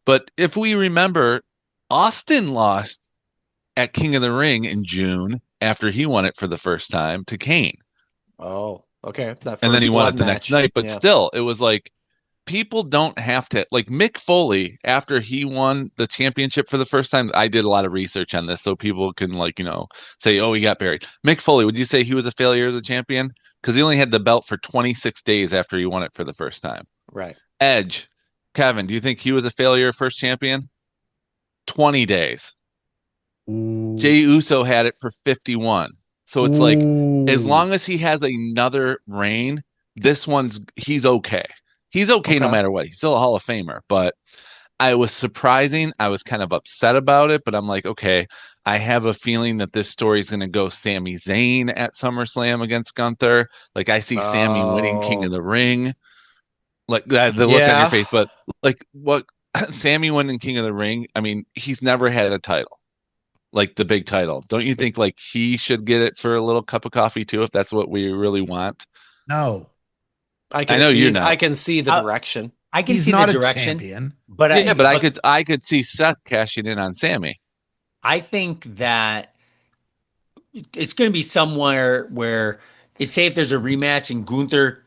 D: But if we remember, Austin lost at King of the Ring in June after he won it for the first time to Kane.
B: Oh, okay.
D: And then he won it the next night. But still, it was like, people don't have to, like Mick Foley, after he won the championship for the first time. I did a lot of research on this so people can, like, you know, say, oh, he got buried. Mick Foley, would you say he was a failure as a champion? Because he only had the belt for 26 days after he won it for the first time.
B: Right.
D: Edge, Kevin, do you think he was a failure first champion? 20 days. Jey Uso had it for 51. So it's like, as long as he has another reign, he's okay. He's okay no matter what. He's still a Hall of Famer, but I was surprising. I was kind of upset about it, but I'm like, okay, I have a feeling that this story is going to go Sami Zayn at SummerSlam against Gunther. Like, I see Sami winning King of the Ring. Like that, the look on your face, but like what Sami winning King of the Ring, I mean, he's never had a title, like the big title. Don't you think like he should get it for a little cup of coffee too, if that's what we really want?
C: No.
B: I can see the direction.
E: I can see the direction,
C: champion.
E: but
D: I could see Seth cashing in on Sami.
E: I think that it's going to be somewhere where it's, say if there's a rematch and Gunther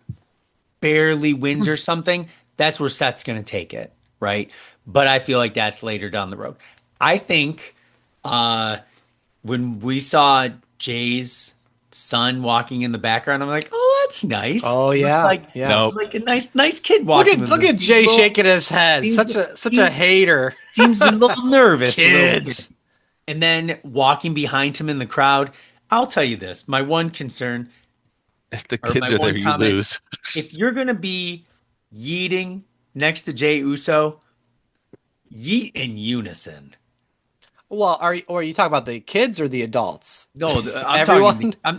E: barely wins or something, that's where Seth's going to take it, right? But I feel like that's later down the road. I think When we saw Jay's son walking in the background, I'm like, oh, that's nice.
B: Oh yeah,
E: like a nice kid walking.
B: Look at Jay shaking his head. Such a hater.
E: Seems a little nervous.
B: Kids.
E: And then walking behind him in the crowd. I'll tell you this: my one concern.
D: If the kids are there, you lose.
E: If you're gonna be yeeting next to Jay Uso, yeet in unison.
B: Well, are you talking about the kids or the adults?
E: No, I'm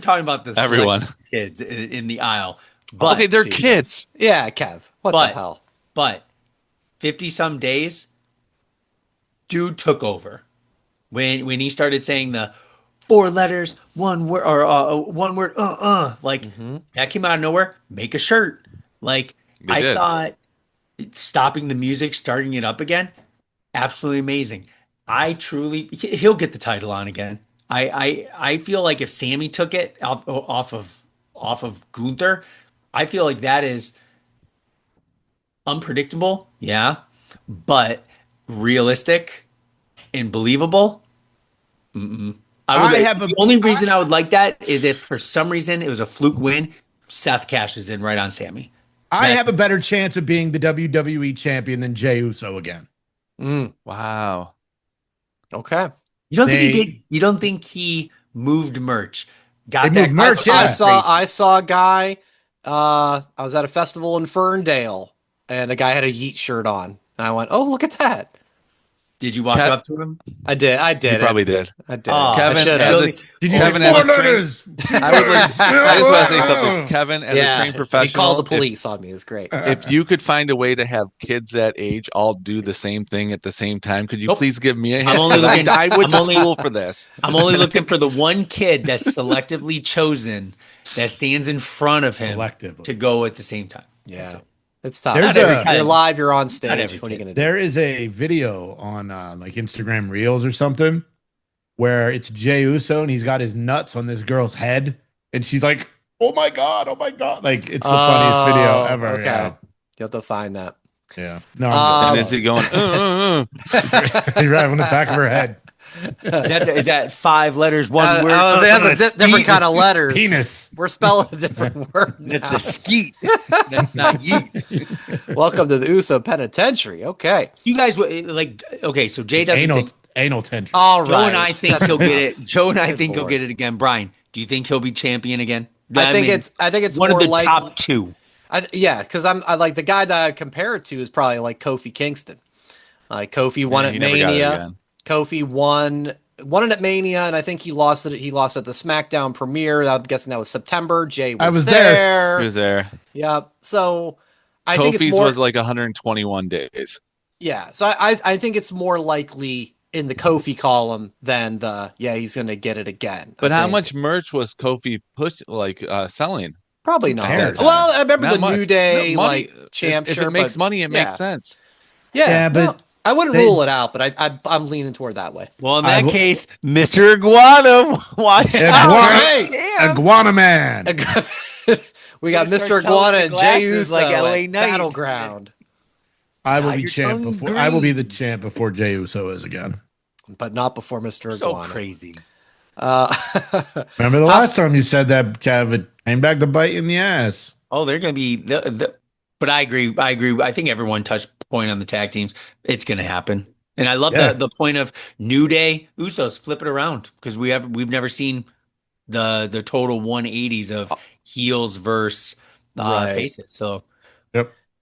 E: talking about the
D: everyone
E: kids in the aisle. But
D: okay, they're kids.
B: Yeah, Kev. What the hell?
E: But 50 some days, dude took over. When he started saying the 4 letters, one word, or one word, like that came out of nowhere. Make a shirt. Like I thought, stopping the music, starting it up again, absolutely amazing. He'll get the title on again. I feel like if Sammy took it off of Gunther, I feel like that is unpredictable, yeah, but realistic and believable. The only reason I would like that is if for some reason it was a fluke win, Seth cashes in right on Sammy.
C: I have a better chance of being the WWE champion than Jey Uso again.
D: Wow.
B: Okay.
E: You don't think he did? You don't think he moved merch? Got that
C: merch?
B: I saw a guy. I was at a festival in Ferndale, and a guy had a Yeet shirt on, and I went, "Oh, look at that!"
E: Did you walk up to him?
B: I did.
D: You probably did.
B: I did.
D: Kevin,
C: did you say 4 letters?
D: I just want to say something. Kevin, as a trained professional,
B: he called the police on me. It's great.
D: If you could find a way to have kids that age all do the same thing at the same time, could you please give me a hint? I went to school for this.
E: I'm only looking for the one kid that's selectively chosen that stands in front of him to go at the same time.
B: Yeah. It's tough.
C: You're
B: live, you're on stage. What are you going to do?
C: There is a video on like Instagram Reels or something where it's Jey Uso and he's got his nuts on this girl's head. And she's like, oh my God. Like, it's the funniest video ever.
B: Okay.
C: Yeah.
B: You'll have to find that.
C: Yeah. No,
D: and is he going,
C: He's right on the back of her head.
E: Is that 5 letters, one word?
B: That's a different kind of letters.
C: Penis.
B: We're spelling a different word.
E: That's the skeet. That's not yeet.
B: Welcome to the Uso Penitentiary. Okay.
E: You guys okay, so Jay doesn't think
C: anal tension.
B: All right.
E: Joe and I think he'll get it. Joe and I think he'll get it again. Brian, do you think he'll be champion again?
B: I think it's
E: one
B: more
E: of the
B: like
E: top 2.
B: Because I like the guy that I compare it to is probably like Kofi Kingston. Like Kofi won at Mania. Kofi won it at Mania, and I think he lost it. He lost at the SmackDown premiere. I'm guessing that was September. Jay was there.
D: He was there.
B: Yeah. So I
D: Kofi's
B: think it's more
D: was like 121 days.
B: Yeah. So I think it's more likely in the Kofi column than he's going to get it again.
D: But how much merch was Kofi selling?
B: Probably not. Well, I remember
D: not
B: the
D: much.
B: New Day
D: money,
B: champ
D: if
B: shirt.
D: It makes money. It makes sense.
B: Yeah,
C: but
B: I wouldn't rule it out, but I'm leaning toward that way.
E: Well, in that case, Mr. Iguana, watch out.
C: Iguana Man.
B: We got Mr. Iguana and Jey Uso
E: like LA
B: at Battleground.
C: I will be champ before. I will be the champ before Jey Uso is again,
B: but not before Mr. Iguana.
E: So crazy.
C: Remember the last time you said that, Kev? It came back to bite you in the ass.
E: Oh, they're going to be but I agree. I think everyone touched point on the tag teams. It's going to happen. And I love the point of New Day Usos, flip it around, because we've never seen the total 180s of heels versus faces. So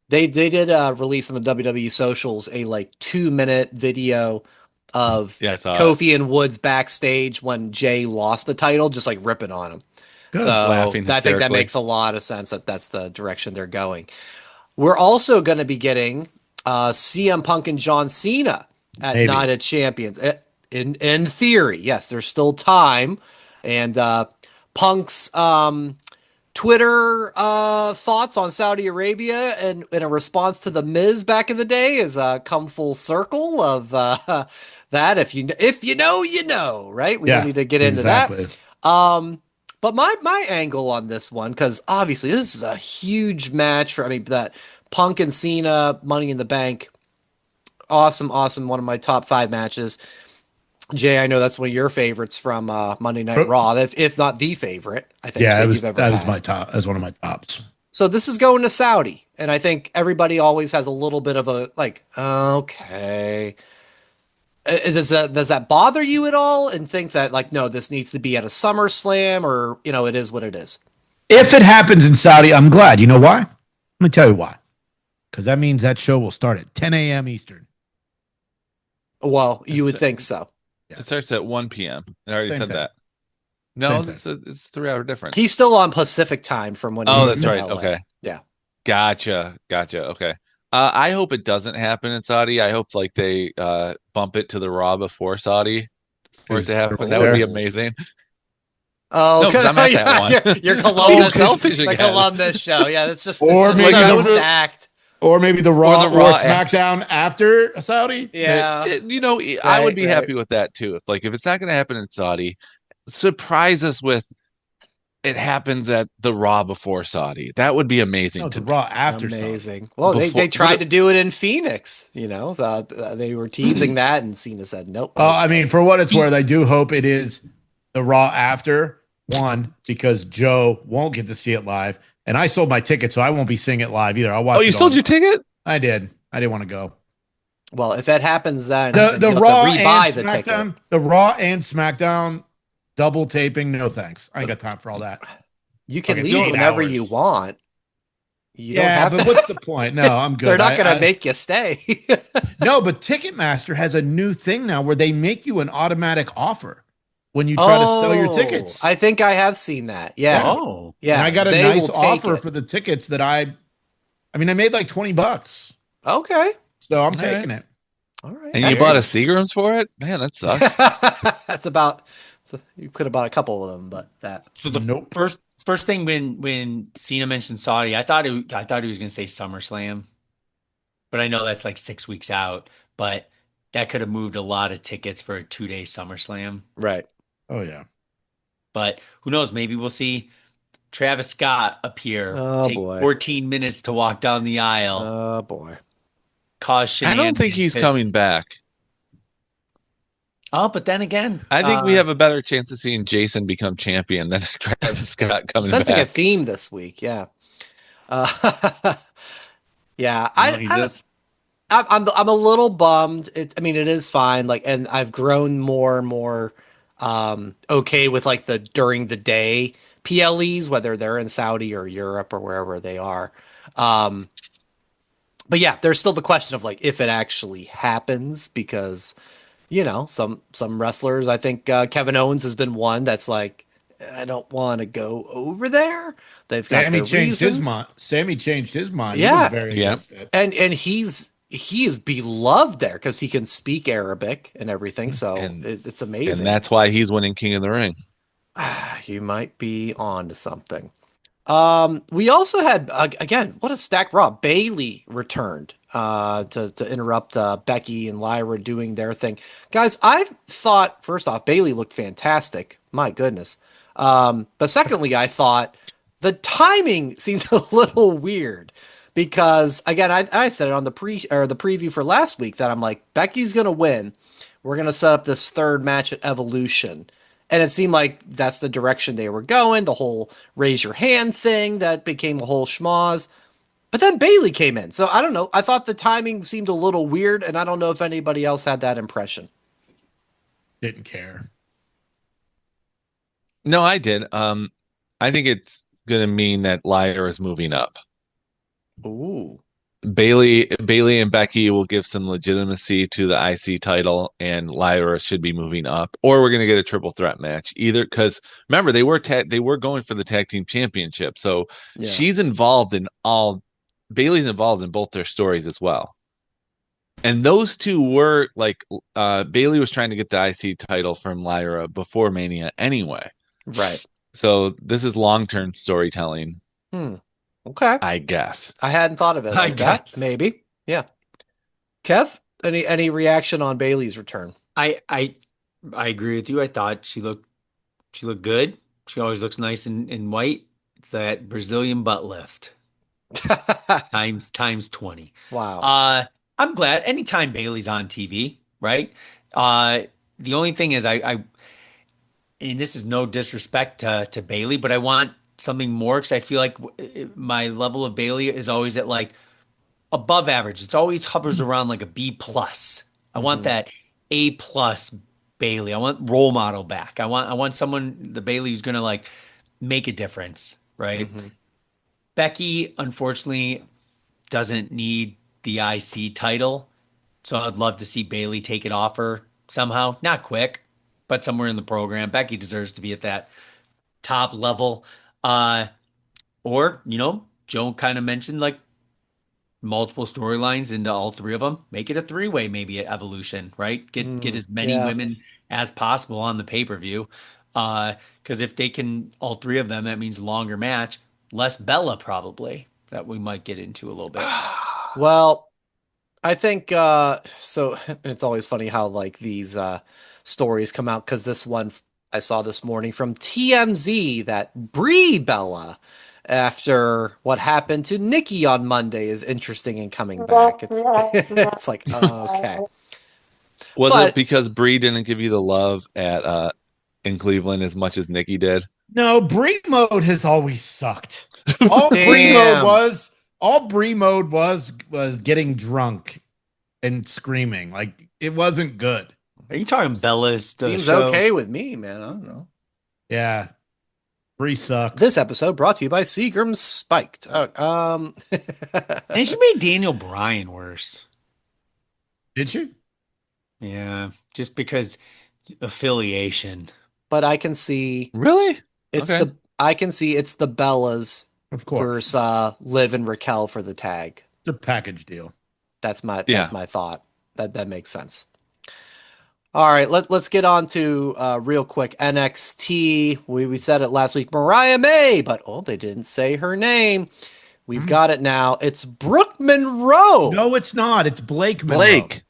B: they did release on the WWE socials a 2-minute video of Kofi and Woods backstage when Jay lost the title, just ripping on him. Good. So I think that makes a lot of sense that that's the direction they're going. We're also going to be getting CM Punk and John Cena at Night of Champions. In theory, yes, there's still time. And Punk's Twitter thoughts on Saudi Arabia and in a response to the Miz back in the day is come full circle of that. If you know, you know, right? We don't need to get into that. But my angle on this one, because obviously this is a huge match that Punk and Cena Money in the Bank, awesome, one of my top 5 matches. Jay, I know that's one of your favorites from Monday Night Raw, if not the favorite, I think,
C: Yeah,
B: you've ever
C: that
B: had.
C: was my top. That was one of my tops.
B: So this is going to Saudi, and I think everybody always has a little bit of a like, okay. Does that bother you at all? And think that like, no, this needs to be at a SummerSlam, or it is what it is.
C: If it happens in Saudi, I'm glad. You know why? Let me tell you why. Because that means that show will start at 10 a.m. Eastern.
B: Well, you would think so.
D: It starts at 1 p.m. I already said that.
C: No,
D: it's 3-hour difference.
B: He's still on Pacific time from when.
D: Oh, that's right.
B: LA.
D: Okay.
B: Yeah.
D: Gotcha. Okay. I hope it doesn't happen in Saudi. I hope like they bump it to the Raw before Saudi for it to happen. That would be amazing.
B: Oh,
D: because I'm at that one.
B: You're Columbus,
D: selfish
B: the Columbus show. Yeah, that's just
C: or maybe
B: so stacked.
C: Or maybe the Raw or SmackDown after Saudi.
B: Yeah,
D: I would be happy with that too. If it's not going to happen in Saudi, surprise us with it happens at the Raw before Saudi. That would be amazing.
C: The Raw after
B: amazing.
C: Saudi.
B: Well, they tried to do it in Phoenix. They were teasing that, and Cena said nope.
C: I mean, for what it's worth, I do hope it is the Raw after. One, because Joe won't get to see it live, and I sold my ticket, so I won't be seeing it live either. I'll watch.
D: Oh, you sold your ticket?
C: I did. I didn't want to go.
B: Well, if that happens, then
C: the Raw and
B: SmackDown,
C: the Raw and SmackDown double taping. No thanks. I ain't got time for all that.
B: You can leave whenever you want. You don't have
C: but what's the point? No, I'm good.
B: They're not going to make you stay.
C: No, but Ticketmaster has a new thing now where they make you an automatic offer when you try to sell your tickets.
B: I think I have seen that. Yeah.
E: Oh,
B: yeah.
C: And I got a nice offer for the tickets that I made like $20.
B: Okay.
C: So I'm taking it.
B: All right.
D: And you bought a Seagrams for it? Man, that sucks.
B: That's about. You could have bought a couple of them, but that.
E: So the first thing when Cena mentioned Saudi, I thought he was going to say SummerSlam, but I know that's like 6 weeks out. But that could have moved a lot of tickets for a 2-day SummerSlam.
B: Right.
C: Oh yeah.
E: But who knows? Maybe we'll see Travis Scott appear. Take 14 minutes to walk down the aisle.
B: Oh boy.
E: Cause shenanigans.
D: I don't think he's coming back.
E: Oh, but then again,
D: I think we have a better chance of seeing Jason become champion than Travis Scott coming back.
B: Sensing a theme this week, yeah. Yeah, I'm a little bummed. It is fine. And I've grown more and more okay with the during the day PLEs, whether they're in Saudi or Europe or wherever they are. But yeah, there's still the question of if it actually happens, because some wrestlers, I think Kevin Owens has been one that's I don't want to go over there. They've got
C: Sammy
B: their
C: changed
B: reasons.
C: his mind. Sammy changed his mind.
B: Yeah,
C: he was very against it.
B: And he is beloved there because he can speak Arabic and everything. So it's amazing.
D: And that's why he's winning King of the Ring.
B: You might be on to something. We also had again, what a stacked Raw. Bailey returned to interrupt Becky and Lyra doing their thing. Guys, I thought first off Bailey looked fantastic. My goodness. But secondly, I thought the timing seems a little weird because again, I said it on the preview for last week that I'm like, Becky's gonna win. We're gonna set up this third match at Evolution. And it seemed like that's the direction they were going, the whole raise your hand thing that became a whole schmoz. But then Bailey came in. So I don't know. I thought the timing seemed a little weird, and I don't know if anybody else had that impression.
C: Didn't care.
D: No, I did. I think it's going to mean that Lyra is moving up.
B: Ooh.
D: Bailey and Becky will give some legitimacy to the IC title, and Lyra should be moving up, or we're going to get a triple threat match. Either because remember they were going for the tag team championship, so she's involved in all. Bailey's involved in both their stories as well, and those two were Bailey was trying to get the IC title from Lyra before Mania anyway.
B: Right.
D: So this is long-term storytelling.
B: Okay.
D: I guess.
B: I hadn't thought of it. I guess. Maybe. Yeah. Kev, any reaction on Bailey's return?
E: I agree with you. I thought she looked good. She always looks nice in white. It's that Brazilian butt lift. times 20.
B: Wow.
E: I'm glad anytime Bailey's on TV, right? the only thing is and this is no disrespect to Bailey, but I want something more because I feel like my level of Bailey is always at like above average. It's always hovers around like a B plus. I want that A plus Bailey. I want role model back. I want someone, the Bailey, who's gonna like make a difference, right? Becky, unfortunately, doesn't need the IC title. So I'd love to see Bailey take it off her somehow. Not quick, but somewhere in the program. Becky deserves to be at that top level. Or, Joe kind of mentioned like multiple storylines into all three of them. Make it a three-way maybe at Evolution, right? Get as many women as possible on the pay-per-view. Because if they can, all three of them, that means longer match, less Bella probably that we might get into a little bit.
B: Well, I think so it's always funny how like these stories come out because this one I saw this morning from TMZ that Brie Bella, after what happened to Nikki on Monday, is interesting in coming back. It's like, okay.
D: Was it because Brie didn't give you the love at in Cleveland as much as Nikki did?
C: No, Brie mode has always sucked. All Brie mode was getting drunk and screaming. Like it wasn't good.
E: Are you talking Bella's
B: Seems
E: show?
B: okay with me, man. I don't know.
C: Yeah. Brie sucks.
B: This episode brought to you by Seagram's Spiked.
E: And she made Daniel Bryan worse.
C: Did she?
E: Yeah, just because affiliation.
B: But I can see
D: Really?
B: I can see it's the Bellas,
C: of course,
B: versus Liv and Raquel for the tag.
C: It's a package deal.
B: That's my thought. That makes sense. All right, let's get on to real quick NXT. We said it last week, Mariah May, but they didn't say her name. We've got it now. It's Brooke Monroe.
C: No, it's not. It's Blake Monroe.
D: Blake.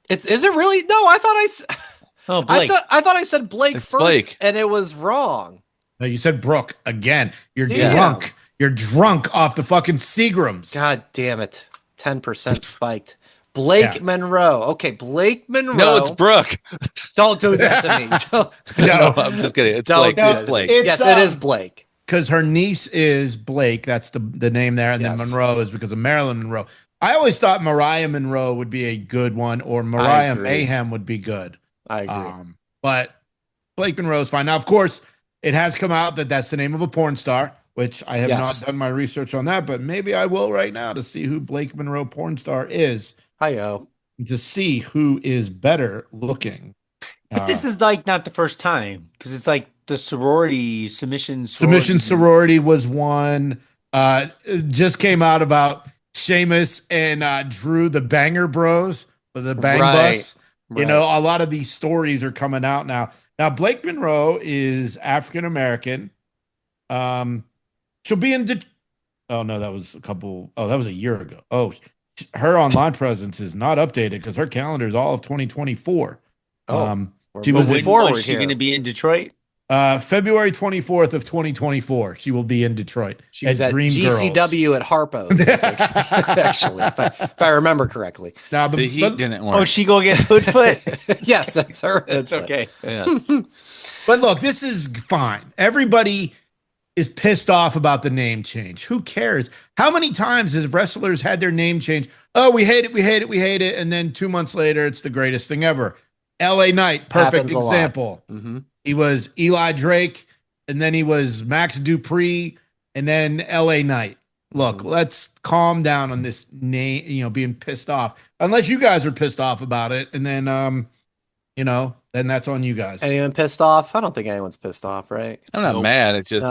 B: Is it really? No, I thought
E: Blake.
B: I thought I said Blake
D: It's
B: first,
D: Blake.
B: and it was wrong.
C: No, you said Brooke again. You're
B: Damn.
C: drunk. You're drunk off the fucking Seagrams.
B: God damn it. 10% spiked. Blake Monroe. Okay, Blake Monroe.
D: No, it's Brooke.
B: Don't do that to me.
D: No, I'm just kidding. It's Blake. It's Blake.
B: Yes, it is Blake.
C: Because her niece is Blake. That's the name there. And then Monroe is because of Marilyn Monroe. I always thought Mariah Monroe would be a good one, or Mariah Mayhem would be good.
B: I agree.
C: But Blake Monroe is fine. Now, of course, it has come out that that's the name of a porn star, which I have not done my research on that, but maybe I will right now to see who Blake Monroe porn star is.
B: Hi-yo.
C: To see who is better looking.
E: But this is like not the first time because it's like the submission
C: sorority was one. It just came out about Sheamus and Drew, the Banger Bros, or the Bang Bus. Right. You know, a lot of these stories are coming out now. Now, Blake Monroe is African American. She'll be in. Oh no, that was that was a year ago. Oh, her online presence is not updated because her calendar is all of 2024.
B: She was
E: forward. Is she going to be in Detroit?
C: February 24th of 2024. She will be in Detroit.
B: She was at Dream GCW Girls. At Harpo's, actually, if I remember correctly.
D: Now, the heat didn't work.
E: Oh, she go against Hoodfoot?
B: Yes, that's her.
E: That's okay. Yes.
C: But look, this is fine. Everybody is pissed off about the name change. Who cares? How many times has wrestlers had their name changed? Oh, we hate it, we hate it, we hate it. And then 2 months later, it's the greatest thing ever. LA Knight, perfect example.
B: Mm-hmm.
C: He was Eli Drake, and then he was Max Dupree, and then LA Knight. Look, let's calm down on this name, being pissed off. Unless you guys are pissed off about it, and then then that's on you guys.
B: Anyone pissed off? I don't think anyone's pissed off, right?
D: I'm not mad. It's just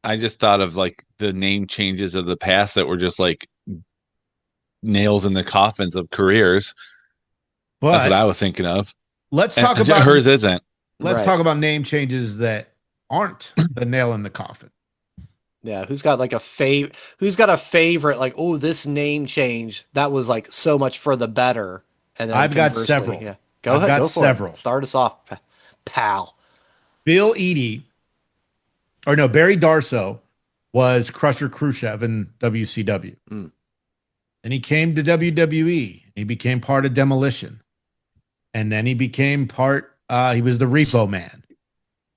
D: I just thought of like the name changes of the past that were just like nails in the coffins of careers.
C: But
D: that's what I was thinking of.
C: Let's talk about
D: hers isn't.
C: Let's talk about name changes that aren't the nail in the coffin.
B: Yeah, who's got like who's got a favorite, like, oh, this name change that was like so much for the better. And then
C: I've got several.
B: Yeah. Go ahead. Go for it. Start us off, pal.
C: Barry Darso was Crusher Khrushchev in WCW. And he came to WWE. He became part of Demolition. and then he became he was the Repo Man.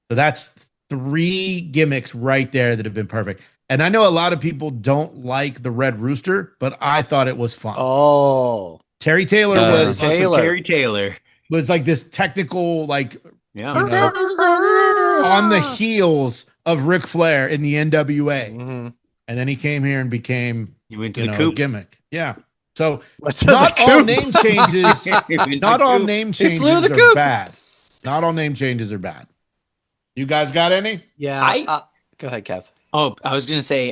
C: So that's 3 gimmicks right there that have been perfect. And I know a lot of people don't like the Red Rooster, but I thought it was fun.
B: Oh,
C: Terry Taylor
E: Terry Taylor
C: was like this technical, like,
E: yeah,
C: on the heels of Ric Flair in the NWA.
B: Mm-hmm.
C: And then he came here and became
E: he went to the coop.
C: Gimmick. Yeah. So not all name changes are bad. Not all name changes are bad. You guys got any?
B: Yeah. Go ahead, Kev.
E: Oh, I was gonna say,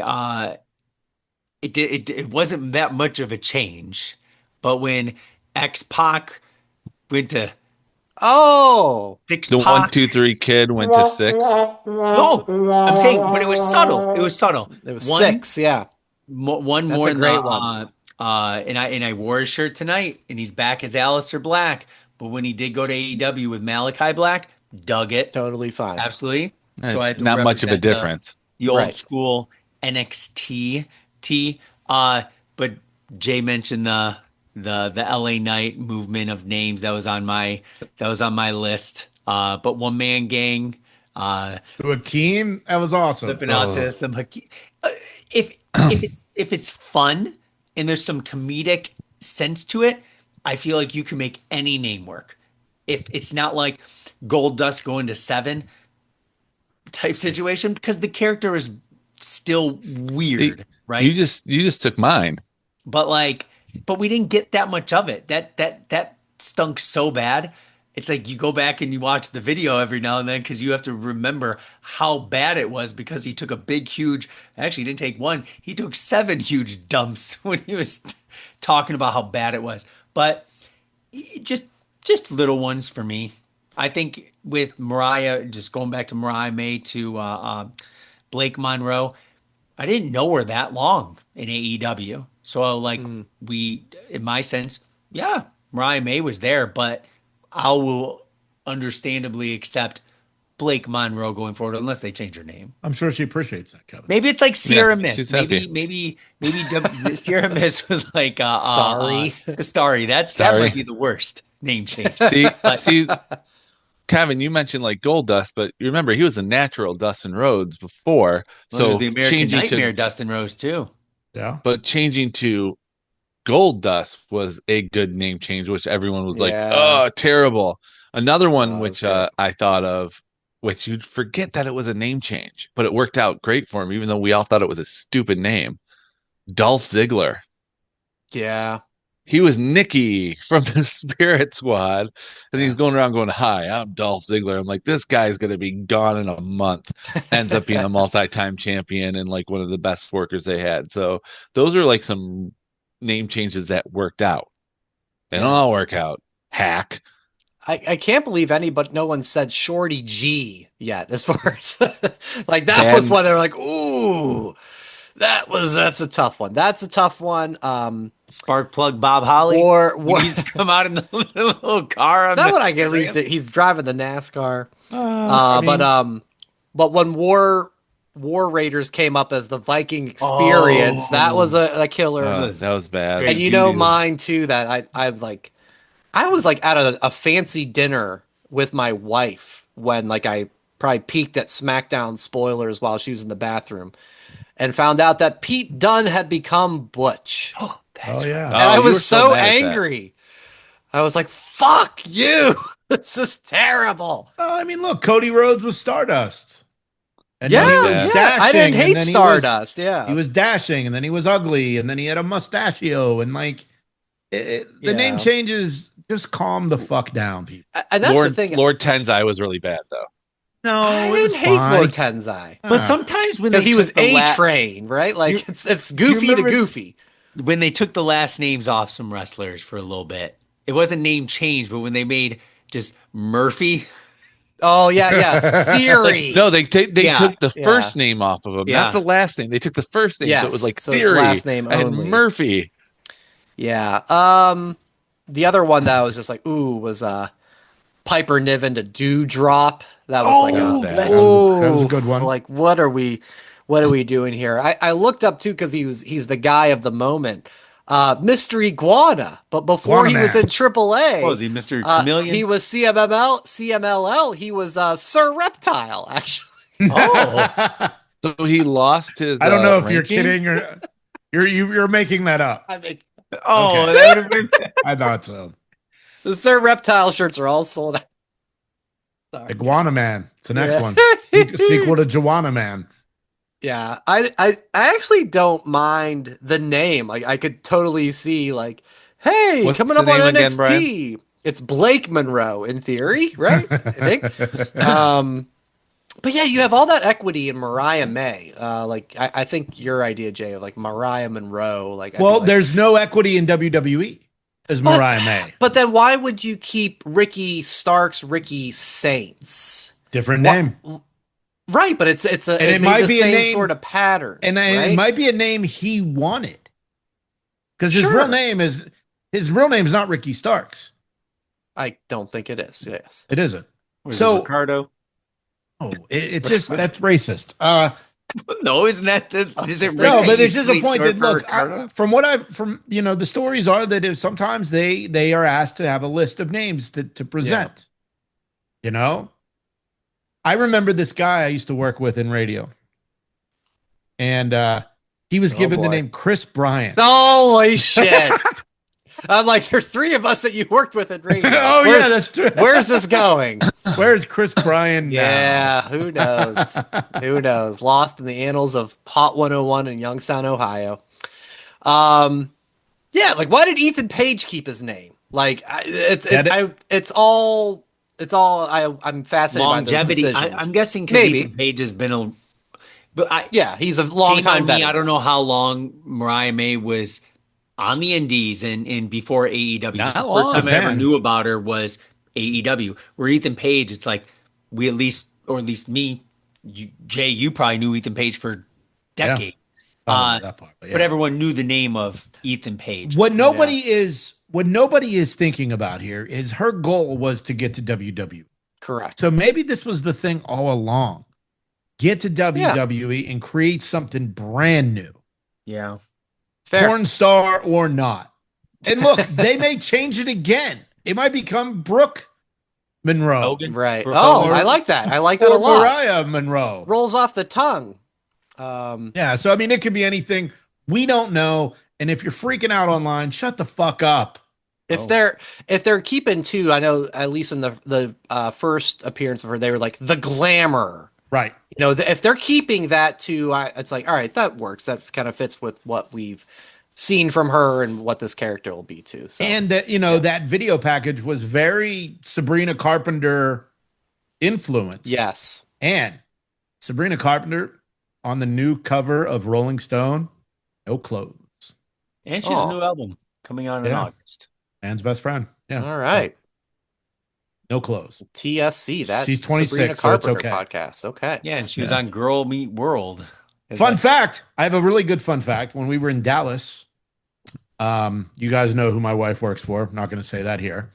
E: it wasn't that much of a change, but when X-Pac went to 6
D: the 1, 2, 3 kid went to 6.
E: No, I'm saying, but it was subtle. It was
B: 6, yeah.
E: One
B: That's
E: more
B: a great one.
E: And I wore his shirt tonight, and he's back as Aleister Black. But when he did go to AEW with Malachi Black, dug it.
B: Totally fine.
E: Absolutely. So I had to
D: not much of a difference.
E: The old school NXT T. But Jay mentioned the LA Knight movement of names that was on my list. But One Man Gang.
C: Hakeem, that was awesome.
E: Flipping out to some Hakeem. If it's fun and there's some comedic sense to it, I feel like you can make any name work. If it's not like Gold Dust going to 7 type situation, because the character is still weird, right?
D: You just took mine.
E: But we didn't get that much of it. That stunk so bad. It's like you go back and you watch the video every now and then because you have to remember how bad it was, because he took a big, huge, actually he didn't take 1. He took 7 huge dumps when he was talking about how bad it was. But just little ones for me. I think with Mariah, just going back to Mariah May to Blake Monroe, I didn't know her that long in AEW. So in my sense, yeah, Mariah May was there, but I will understandably accept Blake Monroe going forward unless they change her name.
C: I'm sure she appreciates that, Kevin.
E: Maybe it's like Sierra Mist. Maybe Sierra Mist was like
B: Starry.
E: Starry. That might be the worst name change.
D: See, Kevin, you mentioned like Gold Dust, but you remember he was a natural Dustin Rhodes before.
E: So was the American Nightmare Dustin Rhodes too.
C: Yeah.
D: But changing to Gold Dust was a good name change, which everyone was like, oh, terrible. Another one which I thought of, which you'd forget that it was a name change, but it worked out great for him, even though we all thought it was a stupid name. Dolph Ziggler.
B: Yeah.
D: He was Nikki from the Spirit Squad, and he's going around going, hi, I'm Dolph Ziggler. I'm like, this guy's going to be gone in a month. Ends up being a multi-time champion and like one of the best workers they had. So those are like some name changes that worked out. They don't all work out. Hack.
B: I can't believe no one said Shorty G yet, as far as like that was one they were like, ooh, that's a tough one. That's a tough one.
E: Sparkplug Bob Holly,
B: or
E: he needs to come out in the little car.
B: That one I get at least he's driving the NASCAR. But when War Raiders came up as the Viking Experience, that was a killer.
D: That was bad.
B: And mine too. That I was like at a fancy dinner with my wife when I probably peeked at SmackDown spoilers while she was in the bathroom, and found out that Pete Dunne had become Butch.
C: That's yeah.
B: And I was so angry. I was like, fuck you. This is terrible.
C: I mean, look, Cody Rhodes was Stardust. And
B: he was dashing, I didn't hate Stardust. He
C: was dashing, and then he was ugly, and then he had a mustachio, and the name changes. Just calm the fuck down, people.
B: And that's the thing.
D: Lord Tenzai was really bad, though.
C: No,
B: I didn't hate Lord Tenzai.
E: But sometimes
B: because he was A-Train, right? It's goofy to goofy.
E: When they took the last names off some wrestlers for a little bit, it wasn't name change, but when they made just Murphy.
B: Oh yeah, Theory.
D: No, they took the first name off of him, not the last name. They took the first name, so it was like Theory
B: last name
D: and Murphy.
B: Yeah. The other one that I was just like, ooh, was Piper Niven to Dewdrop. That was
C: that was a good one.
B: Like, what are we doing here? I looked up too because he's the guy of the moment. Mr. Iguana, but before he was in AAA,
E: was he Mr. Chameleon?
B: He was CMLL. He was Sir Reptile, actually.
E: Oh,
D: So he lost his.
C: I don't know if you're
D: ranking?
C: kidding or you're making that up.
B: I mean,
E: oh,
C: Okay.
E: that would have been.
C: I thought so.
B: the Sir Reptile shirts are all sold out. Sorry.
C: Iguana Man. It's the next
B: Yeah.
C: one. Sequel to Joanna Man.
B: Yeah, I actually don't mind the name. Like, I could totally see, like, hey,
D: What's
B: coming
D: the
B: up on
D: name again,
B: NXT. It's Blake Monroe in theory, right? I think. But yeah, you have all that equity in Mariah May. I think your idea, Jay, of like Mariah Monroe. Like,
C: Well, there's no equity in WWE as Mariah May.
B: But then why would you keep Ricky Starks, Ricky Saints?
C: Different name.
B: Right, but it
C: it
B: might
C: might
B: the
C: be a
B: same
C: name-
B: sort of pattern.
C: And
B: right?
C: it might be a name he wanted. Because his
B: Sure.
C: real name is not Ricky Starks.
B: I don't think it is. Yes.
C: It isn't.
E: Was
C: So-
E: it Ricardo?
C: Oh, it's just that's racist.
E: No, isn't that is it?
C: No,
E: Ricky?
C: but it's just a
E: Wait,
C: point
E: short
C: that
E: for
C: look
E: Ricardo?
C: from the stories are that if sometimes they are asked to have a list of names to present. You know, I remember this guy I used to work with in radio, and he was given the
B: boy.
C: name Chris Bryant.
B: Holy shit! I'm like, there's three of us that you worked with at radio.
C: Oh yeah, that's true.
B: Where's this going?
C: Where's Chris Bryant now?
B: Yeah, who knows? Who knows? Lost in the annals of Hot 101 in Youngstown, Ohio. Yeah, like why did Ethan Page keep his name? Like I'm fascinated by those
E: Longevity.
B: decisions.
E: I'm guessing because
B: Maybe.
E: Ethan Page has been a. But
B: Yeah, he's a long
E: shame on
B: time
E: me,
B: veteran.
E: I don't know how long Mariah May was on the Indies and before AEW.
D: Not
E: Just the
D: long.
E: first time I ever
C: Man.
E: knew about her was AEW. Where Ethan Page, it's like we at least me, Jay, you probably knew Ethan Page for decades.
C: Not that far, but yeah.
E: But everyone knew the name of Ethan Page.
C: What nobody is thinking about here is her goal was to get to WWE.
B: Correct.
C: So maybe this was the thing all along. Get to WWE and create something brand new.
E: Yeah.
B: Fair.
C: Porn star or not. And look, they may change it again. It might become Brooke Monroe.
E: Hogan.
B: Right.
E: Brooke
B: Oh,
E: Hogan.
B: I like that. I like that a
C: Or
B: lot.
C: Mariah Monroe.
B: Rolls off the tongue.
C: Yeah, so I mean, it could be anything. We don't know. And if you're freaking out online, shut the fuck up.
B: If they're keeping two, I know at least in the first appearance of her, they were like the glamour.
C: Right.
B: You know, if they're keeping that to, it's like, all right, that works. That kind of fits with what we've seen from her and what this character will be too. So.
C: And that video package was very Sabrina Carpenter influence.
B: Yes.
C: And Sabrina Carpenter on the new cover of Rolling Stone, no clothes.
E: And she has a new album coming out in
C: Yeah.
E: August.
C: Man's best friend. Yeah.
B: All right.
C: No clothes.
B: TSC. That
C: She's 26,
B: Sabrina
C: so it's
B: Carpenter
C: okay.
B: podcast. Okay.
E: Yeah, and she was on Girl Meet World.
C: Fun fact. I have a really good fun fact. When we were in Dallas, you guys know who my wife works for. I'm not going to say that here.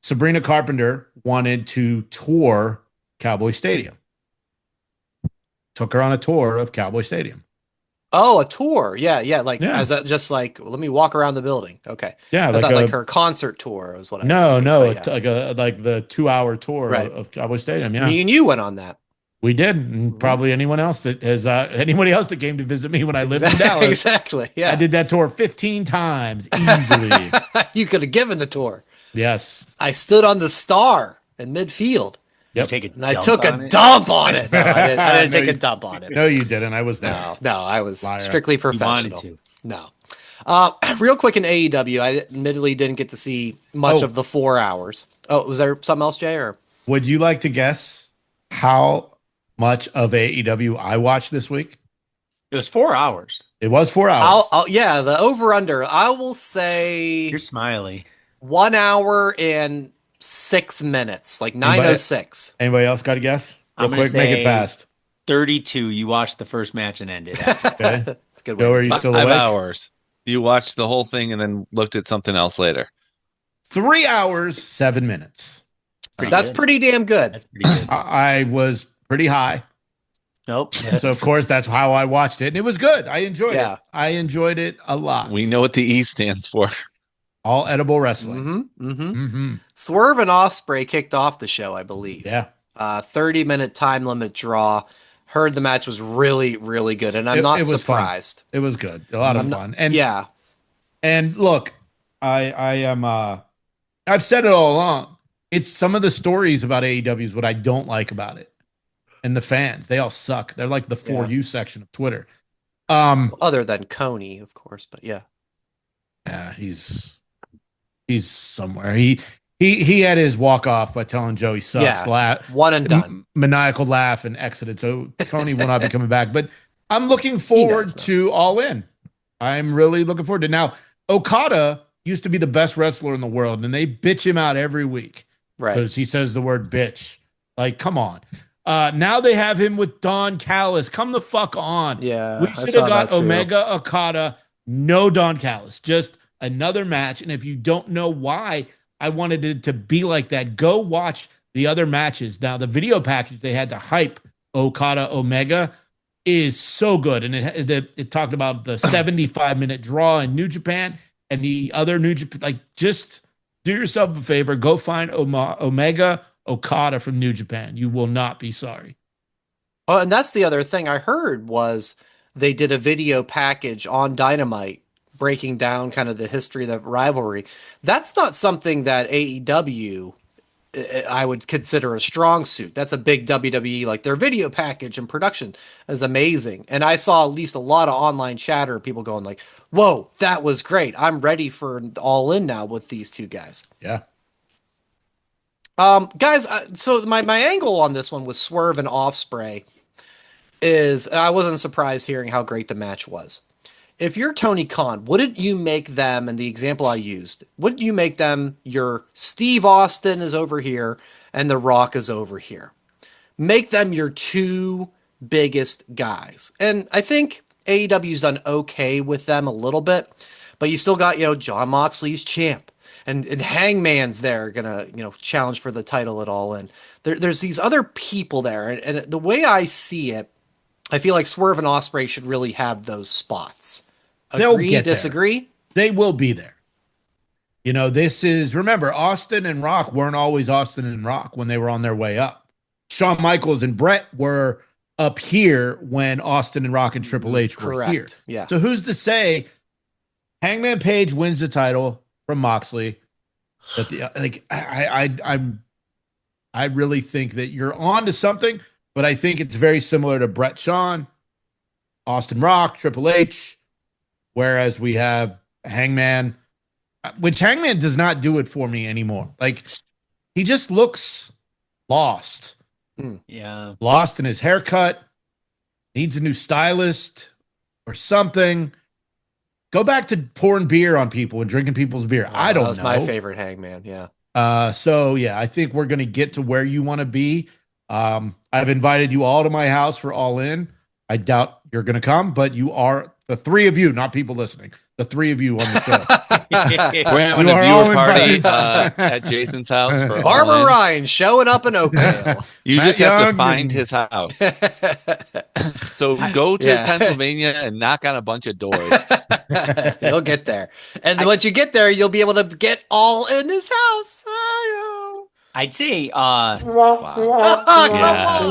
C: Sabrina Carpenter wanted to tour Cowboy Stadium. Took her on a tour of Cowboy Stadium.
B: Oh, a tour. Yeah. Like,
C: Yeah.
B: as a, just like, let me walk around the building. Okay.
C: Yeah,
B: I thought like her concert tour was what I was thinking, but yeah.
C: like the 2-hour tour
B: Right.
C: of Cowboy Stadium. Yeah,
B: Me and you went on that.
C: we did, and probably anyone else that has anybody else that came to visit me when I lived in Dallas.
B: Exactly. Yeah.
C: I did that tour 15 times easily.
B: You could have given the tour.
C: Yes.
B: I stood on the star in midfield
C: Yep.
E: Take it.
B: and I took a dump on it. No, I didn't
C: No,
B: take a
C: you-
B: dump on it.
C: No, you didn't. I was there.
B: No, I was
C: Liar.
B: strictly
E: You wanted
B: professional.
E: to.
B: No. Real quick in AEW, I admittedly didn't get to see much
C: Oh.
B: of the 4 hours. Oh, was there something else, Jay? Or
C: Would you like to guess how much of AEW I watched this week?
E: It was 4 hours.
C: It was 4 hours.
B: yeah, the over under. I will say
E: You're smiley.
B: 1 hour and 6 minutes, like 9:06.
C: Anybody else got a guess?
E: I'm
C: Real
E: gonna
C: quick, make it
E: say-
C: fast.
E: 32. You watched the first match and ended.
C: Okay.
B: That's a good.
C: Joe,
B: Way.
C: are you still
D: 5
C: awake?
D: hours. You watched the whole thing and then looked at something else later.
C: 3 hours, 7 minutes.
B: That's
E: good.
B: pretty damn good.
E: That's pretty good.
C: I was pretty high.
E: Nope.
C: And so, of course, that's how I watched it. And it was good. I enjoyed it. I enjoyed it a lot.
D: We know what the E stands for.
C: All edible wrestling.
B: Swerve and Ospreay kicked off the show, I believe.
C: Yeah.
B: 30-minute time limit draw. Heard the match was really, really good. And I'm not surprised.
C: Fun. It was good. A lot of fun. And
B: yeah.
C: And look, I am I've said it all along. It's some of the stories about AEW is what I don't like about it. And the fans, they all suck. They're like the For You section of Twitter.
B: Other than Coney, of course, but yeah.
C: Yeah, he's somewhere. He had his walk off by telling Joe he sucked.
B: Yeah, one and done.
C: Maniacal laugh and exited. So Coney will not be coming back. But I'm looking forward to All In. I'm really looking forward to it. Now, Okada used to be the best wrestler in the world, and they bitch him out every week.
B: Right.
C: Because he says the word bitch. Like, come on. Now they have him with Don Callis. Come the fuck on.
B: Yeah.
C: We should have got Omega Okada, no Don Callis. Just another match. And if you don't know why I wanted it to be like that, go watch the other matches. Now, the video package they had to hype Okada Omega is so good. And it talked about the 75-minute draw in New Japan and the other New Japan. Like, just do yourself a favor. Go find Omega Okada from New Japan. You will not be sorry.
B: Oh, and that's the other thing I heard was they did a video package on Dynamite breaking down kind of the history of the rivalry. That's not something that AEW I would consider a strong suit. That's a big WWE, like their video package and production is amazing. And I saw at least a lot of online chatter, people going like, whoa, that was great. I'm ready for All In now with these two guys.
C: Yeah.
B: Guys, so my angle on this one with Swerve and Ospreay is, I wasn't surprised hearing how great the match was. If you're Tony Khan, wouldn't you make them, and the example I used, wouldn't you make them your Steve Austin is over here and The Rock is over here? Make them your two biggest guys. And I think AEW's done okay with them a little bit, but you still got, John Moxley's champ. And Hangman's there, gonna, challenge for the title at All In. There's these other people there. And the way I see it, I feel like Swerve and Ospreay should really have those spots. Agree, disagree?
C: They will be there. Remember, Austin and Rock weren't always Austin and Rock when they were on their way up. Shawn Michaels and Brett were up here when Austin and Rock and Triple H were here.
B: Yeah.
C: So who's to say Hangman Page wins the title from Moxley? But I really think that you're on to something, but I think it's very similar to Brett Shawn, Austin Rock, Triple H, whereas we have Hangman, which Hangman does not do it for me anymore. Like, he just looks lost.
E: Yeah.
C: Lost in his haircut, needs a new stylist or something. Go back to pouring beer on people and drinking people's beer. I don't know.
B: That was my favorite Hangman, yeah.
C: So, yeah, I think we're going to get to where you want to be. I've invited you all to my house for All In. I doubt you're going to come, but you are, the three of you, not people listening, the three of you on the show.
D: We're having a viewer party at Jason's house. For
B: Barbara Ryan showing up in Oakdale.
D: You just have to find his house. So go to Pennsylvania and knock on a bunch of doors.
B: You'll get there. And once you get there, you'll be able to get all in his house.
E: I'd say,
B: wow. Come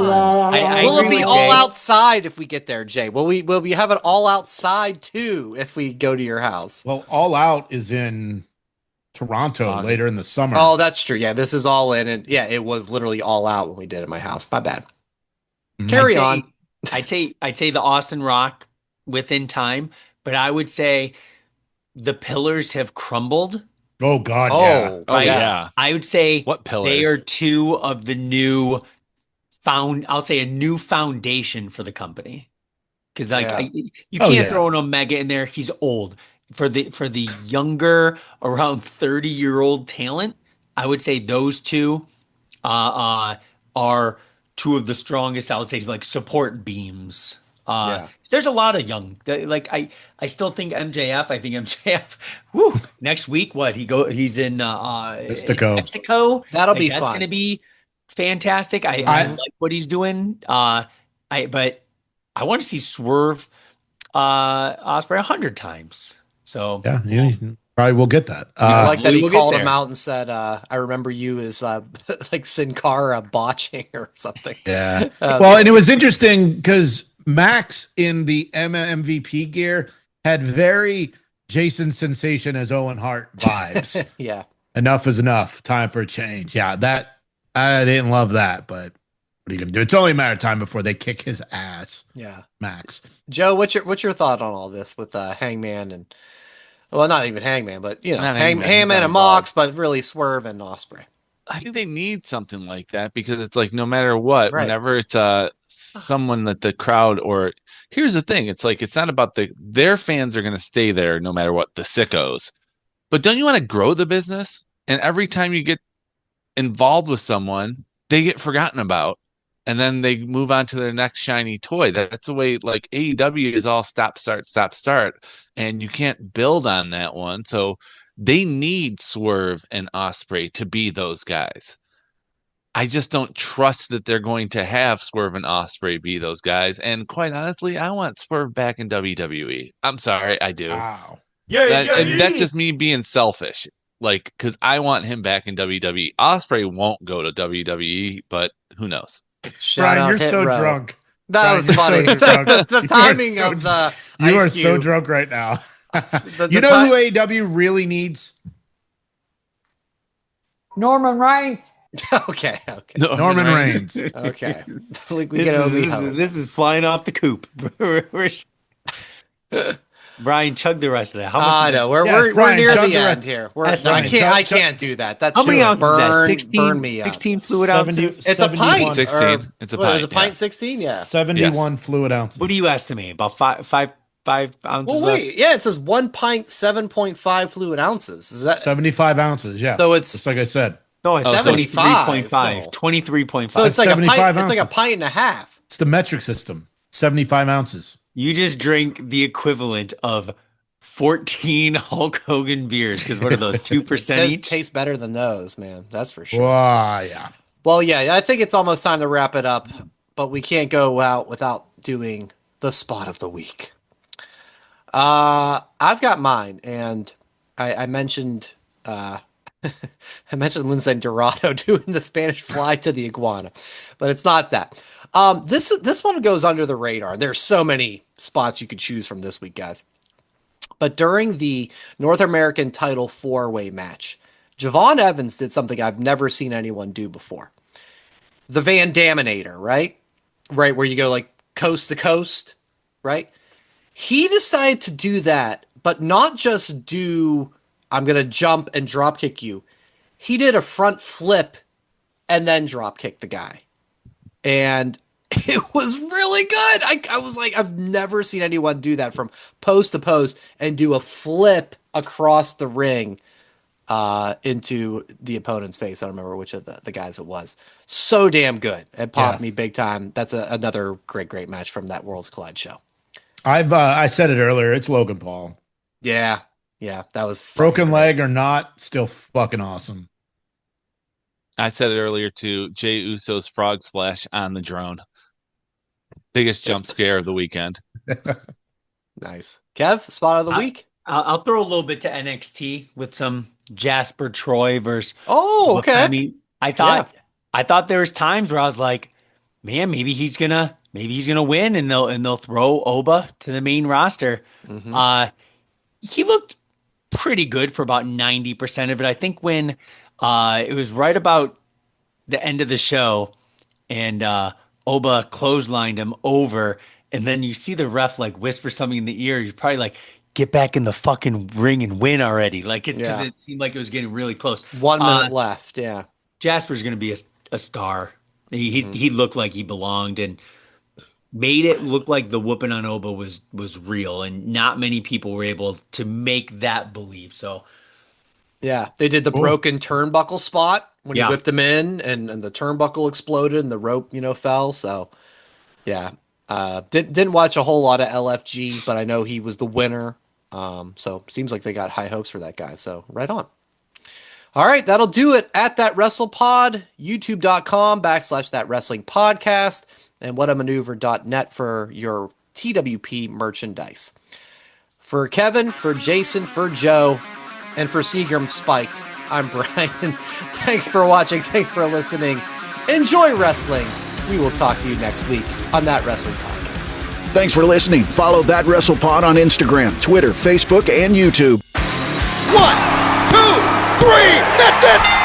B: on. Will it be all outside if we get there, Jay? Will we have it all outside too if we go to your house?
C: Well, All Out is in Toronto later in the summer.
B: Oh, that's true. Yeah, this is All In, and yeah, it was literally all out when we did it at my house. My bad. Carry on.
E: I'd say the Austin Rock within time, but I would say the pillars have crumbled.
C: Oh God! Yeah.
E: Right?
D: Yeah.
E: I would say
D: what pillars?
E: They are two of the new I'll say a new foundation for the company, because you can't throw an Omega in there. He's old. For the younger, around 30-year-old talent, I would say those two are two of the strongest. I would say like support beams. There's a lot of young, like I still think MJF. I think MJF. Woo, next week, he's in Mexico.
B: That'll be
E: that's
B: fun.
E: Going to be fantastic. I like what he's doing. But I want to see Swerve Osprey 100 times. So
C: yeah, you probably will get that.
B: I like that he
E: we'll get
B: called him
E: there.
B: out and said, "I remember you as like Sin Cara botching or something."
C: Yeah. Well, and it was interesting because Max in the MVP gear had very Jason Sensation as Owen Hart vibes.
B: Yeah.
C: Enough is enough. Time for a change. Yeah, that I didn't love that, but what are you gonna do? It's only a matter of time before they kick his ass.
B: Yeah.
C: Max.
B: Joe, what's your thought on all this with Hangman and well, not even Hangman, but you know,
D: Not Hangman, he's
B: Hangman
D: not
B: and Mox, but really Swerve and Osprey.
D: I think they need something like that because it's like no matter what,
B: Right.
D: whenever it's someone that the crowd or here's the thing, it's like it's not about their fans are going to stay there no matter what, the sickos. But don't you want to grow the business? And every time you get involved with someone, they get forgotten about. And then they move on to their next shiny toy. That's the way like AEW is all stop, start, stop, start. And you can't build on that one. So they need Swerve and Osprey to be those guys. I just don't trust that they're going to have Swerve and Osprey be those guys. And quite honestly, I want Swerve back in WWE. I'm sorry, I do.
C: Wow.
D: And that's just me being selfish. Like, because I want him back in WWE. Osprey won't go to WWE, but who knows?
B: Shout
C: Brian,
B: out
C: you're
B: Hit
C: so
B: Row.
C: drunk.
B: That
C: Brian,
B: was
C: you're
B: funny.
C: so drunk.
B: The timing of the
C: You are
B: Ice
C: so
B: Cube.
C: drunk right now.
B: The
C: You know who AEW really needs?
G: Norman Reigns.
B: Okay.
C: Norman Reigns.
B: Okay. Like we can only hope.
E: This is flying off the coop. Brian, chug the rest of that. How much?
B: I know we're
C: Yes,
B: we're
C: Brian,
B: near
C: chug
B: the
C: the
B: end here.
E: That's
B: I
E: fine.
B: can't I
C: Chug-
B: can't do that. That's
E: How many
B: too-
E: ounces is that?
B: burn
E: 16,
B: me up.
E: 16 fluid
C: 70
E: ounces?
B: It's a
C: 71.
B: pint.
D: 16. It's a
B: What,
D: pint.
B: is a pint
D: Yeah.
B: 16? Yeah.
C: 71 fluid ounces.
E: What do you estimate? About five ounces?
B: Well, wait. Yeah, it says 1 pint, 7.5 fluid ounces. Is that
C: 75 ounces. Yeah.
B: So it's-
C: just like I said.
E: No, it's
B: 75.
E: 23.5.
B: No.
E: 23.5.
B: so? It's like a pint.
C: 75
B: It's like a
C: ounces.
B: pint and a half.
C: It's the metric system. 75 ounces.
E: You just drink the equivalent of 14 Hulk Hogan beers because what are those, 2%
B: It
E: each?
B: tastes better than those, man. That's for sure.
C: Wow, yeah.
B: Well, yeah, I think it's almost time to wrap it up, but we can't go out without doing the spot of the week. I've got mine, and I mentioned I mentioned Lindsay Dorado doing the Spanish fly to the iguana, but it's not that. This one goes under the radar. There's so many spots you could choose from this week, guys. But during the North American Title 4-way match, Javon Evans did something I've never seen anyone do before. The Van Daminator, right? Right, where you go like coast to coast, right? He decided to do that, but not just do, I'm going to jump and drop kick you. He did a front flip and then drop kick the guy. And it was really good. I was like, I've never seen anyone do that from post to post and do a flip across the ring into the opponent's face. I don't remember which of the guys it was. So damn good. It popped me big time. That's another great match from that Worlds Collide show.
C: I said it earlier. It's Logan Paul.
B: Yeah, that was
C: Broken
B: great.
C: leg or not, still fucking awesome.
D: I said it earlier too. Jey Uso's frog splash on the drone. Biggest jump scare of the weekend.
B: Nice. Kev, spot of the week?
E: I'll throw a little bit to NXT with some Jasper Troy versus.
B: Oh, okay.
E: I mean, I thought there was times where I was like, man, maybe he's gonna win, and they'll throw Oba to the main roster.
B: Mm-hmm.
E: He looked pretty good for about 90% of it. I think when it was right about the end of the show, and Oba clotheslined him over, and then you see the ref like whisper something in the ear. You're probably like, get back in the fucking ring and win already. Like because it seemed like it was getting really close.
B: 1 minute left. Yeah.
E: Jasper's going to be a star. He looked like he belonged and made it look like the whooping on Oba was real, and not many people were able to make that believe. So
B: yeah, they did the broken turnbuckle spot when he whipped him in, and the turnbuckle exploded and the rope, fell. So yeah, didn't watch a whole lot of LFG, but I know he was the winner. So seems like they got high hopes for that guy. So right on. All right, that'll do it at That WrestlePod, youtube.com/That Wrestling Podcast. and whatamaneuver.net for your TWP merchandise. For Kevin, for Jason, for Joe, and for Seagram Spiked, I'm Brian. Thanks for watching. Thanks for listening. Enjoy wrestling. We will talk to you next week on That Wrestling Podcast.
A: Thanks for listening. Follow That WrestlePod on Instagram, Twitter, Facebook, and YouTube.
G: 1, 2, 3, that's it!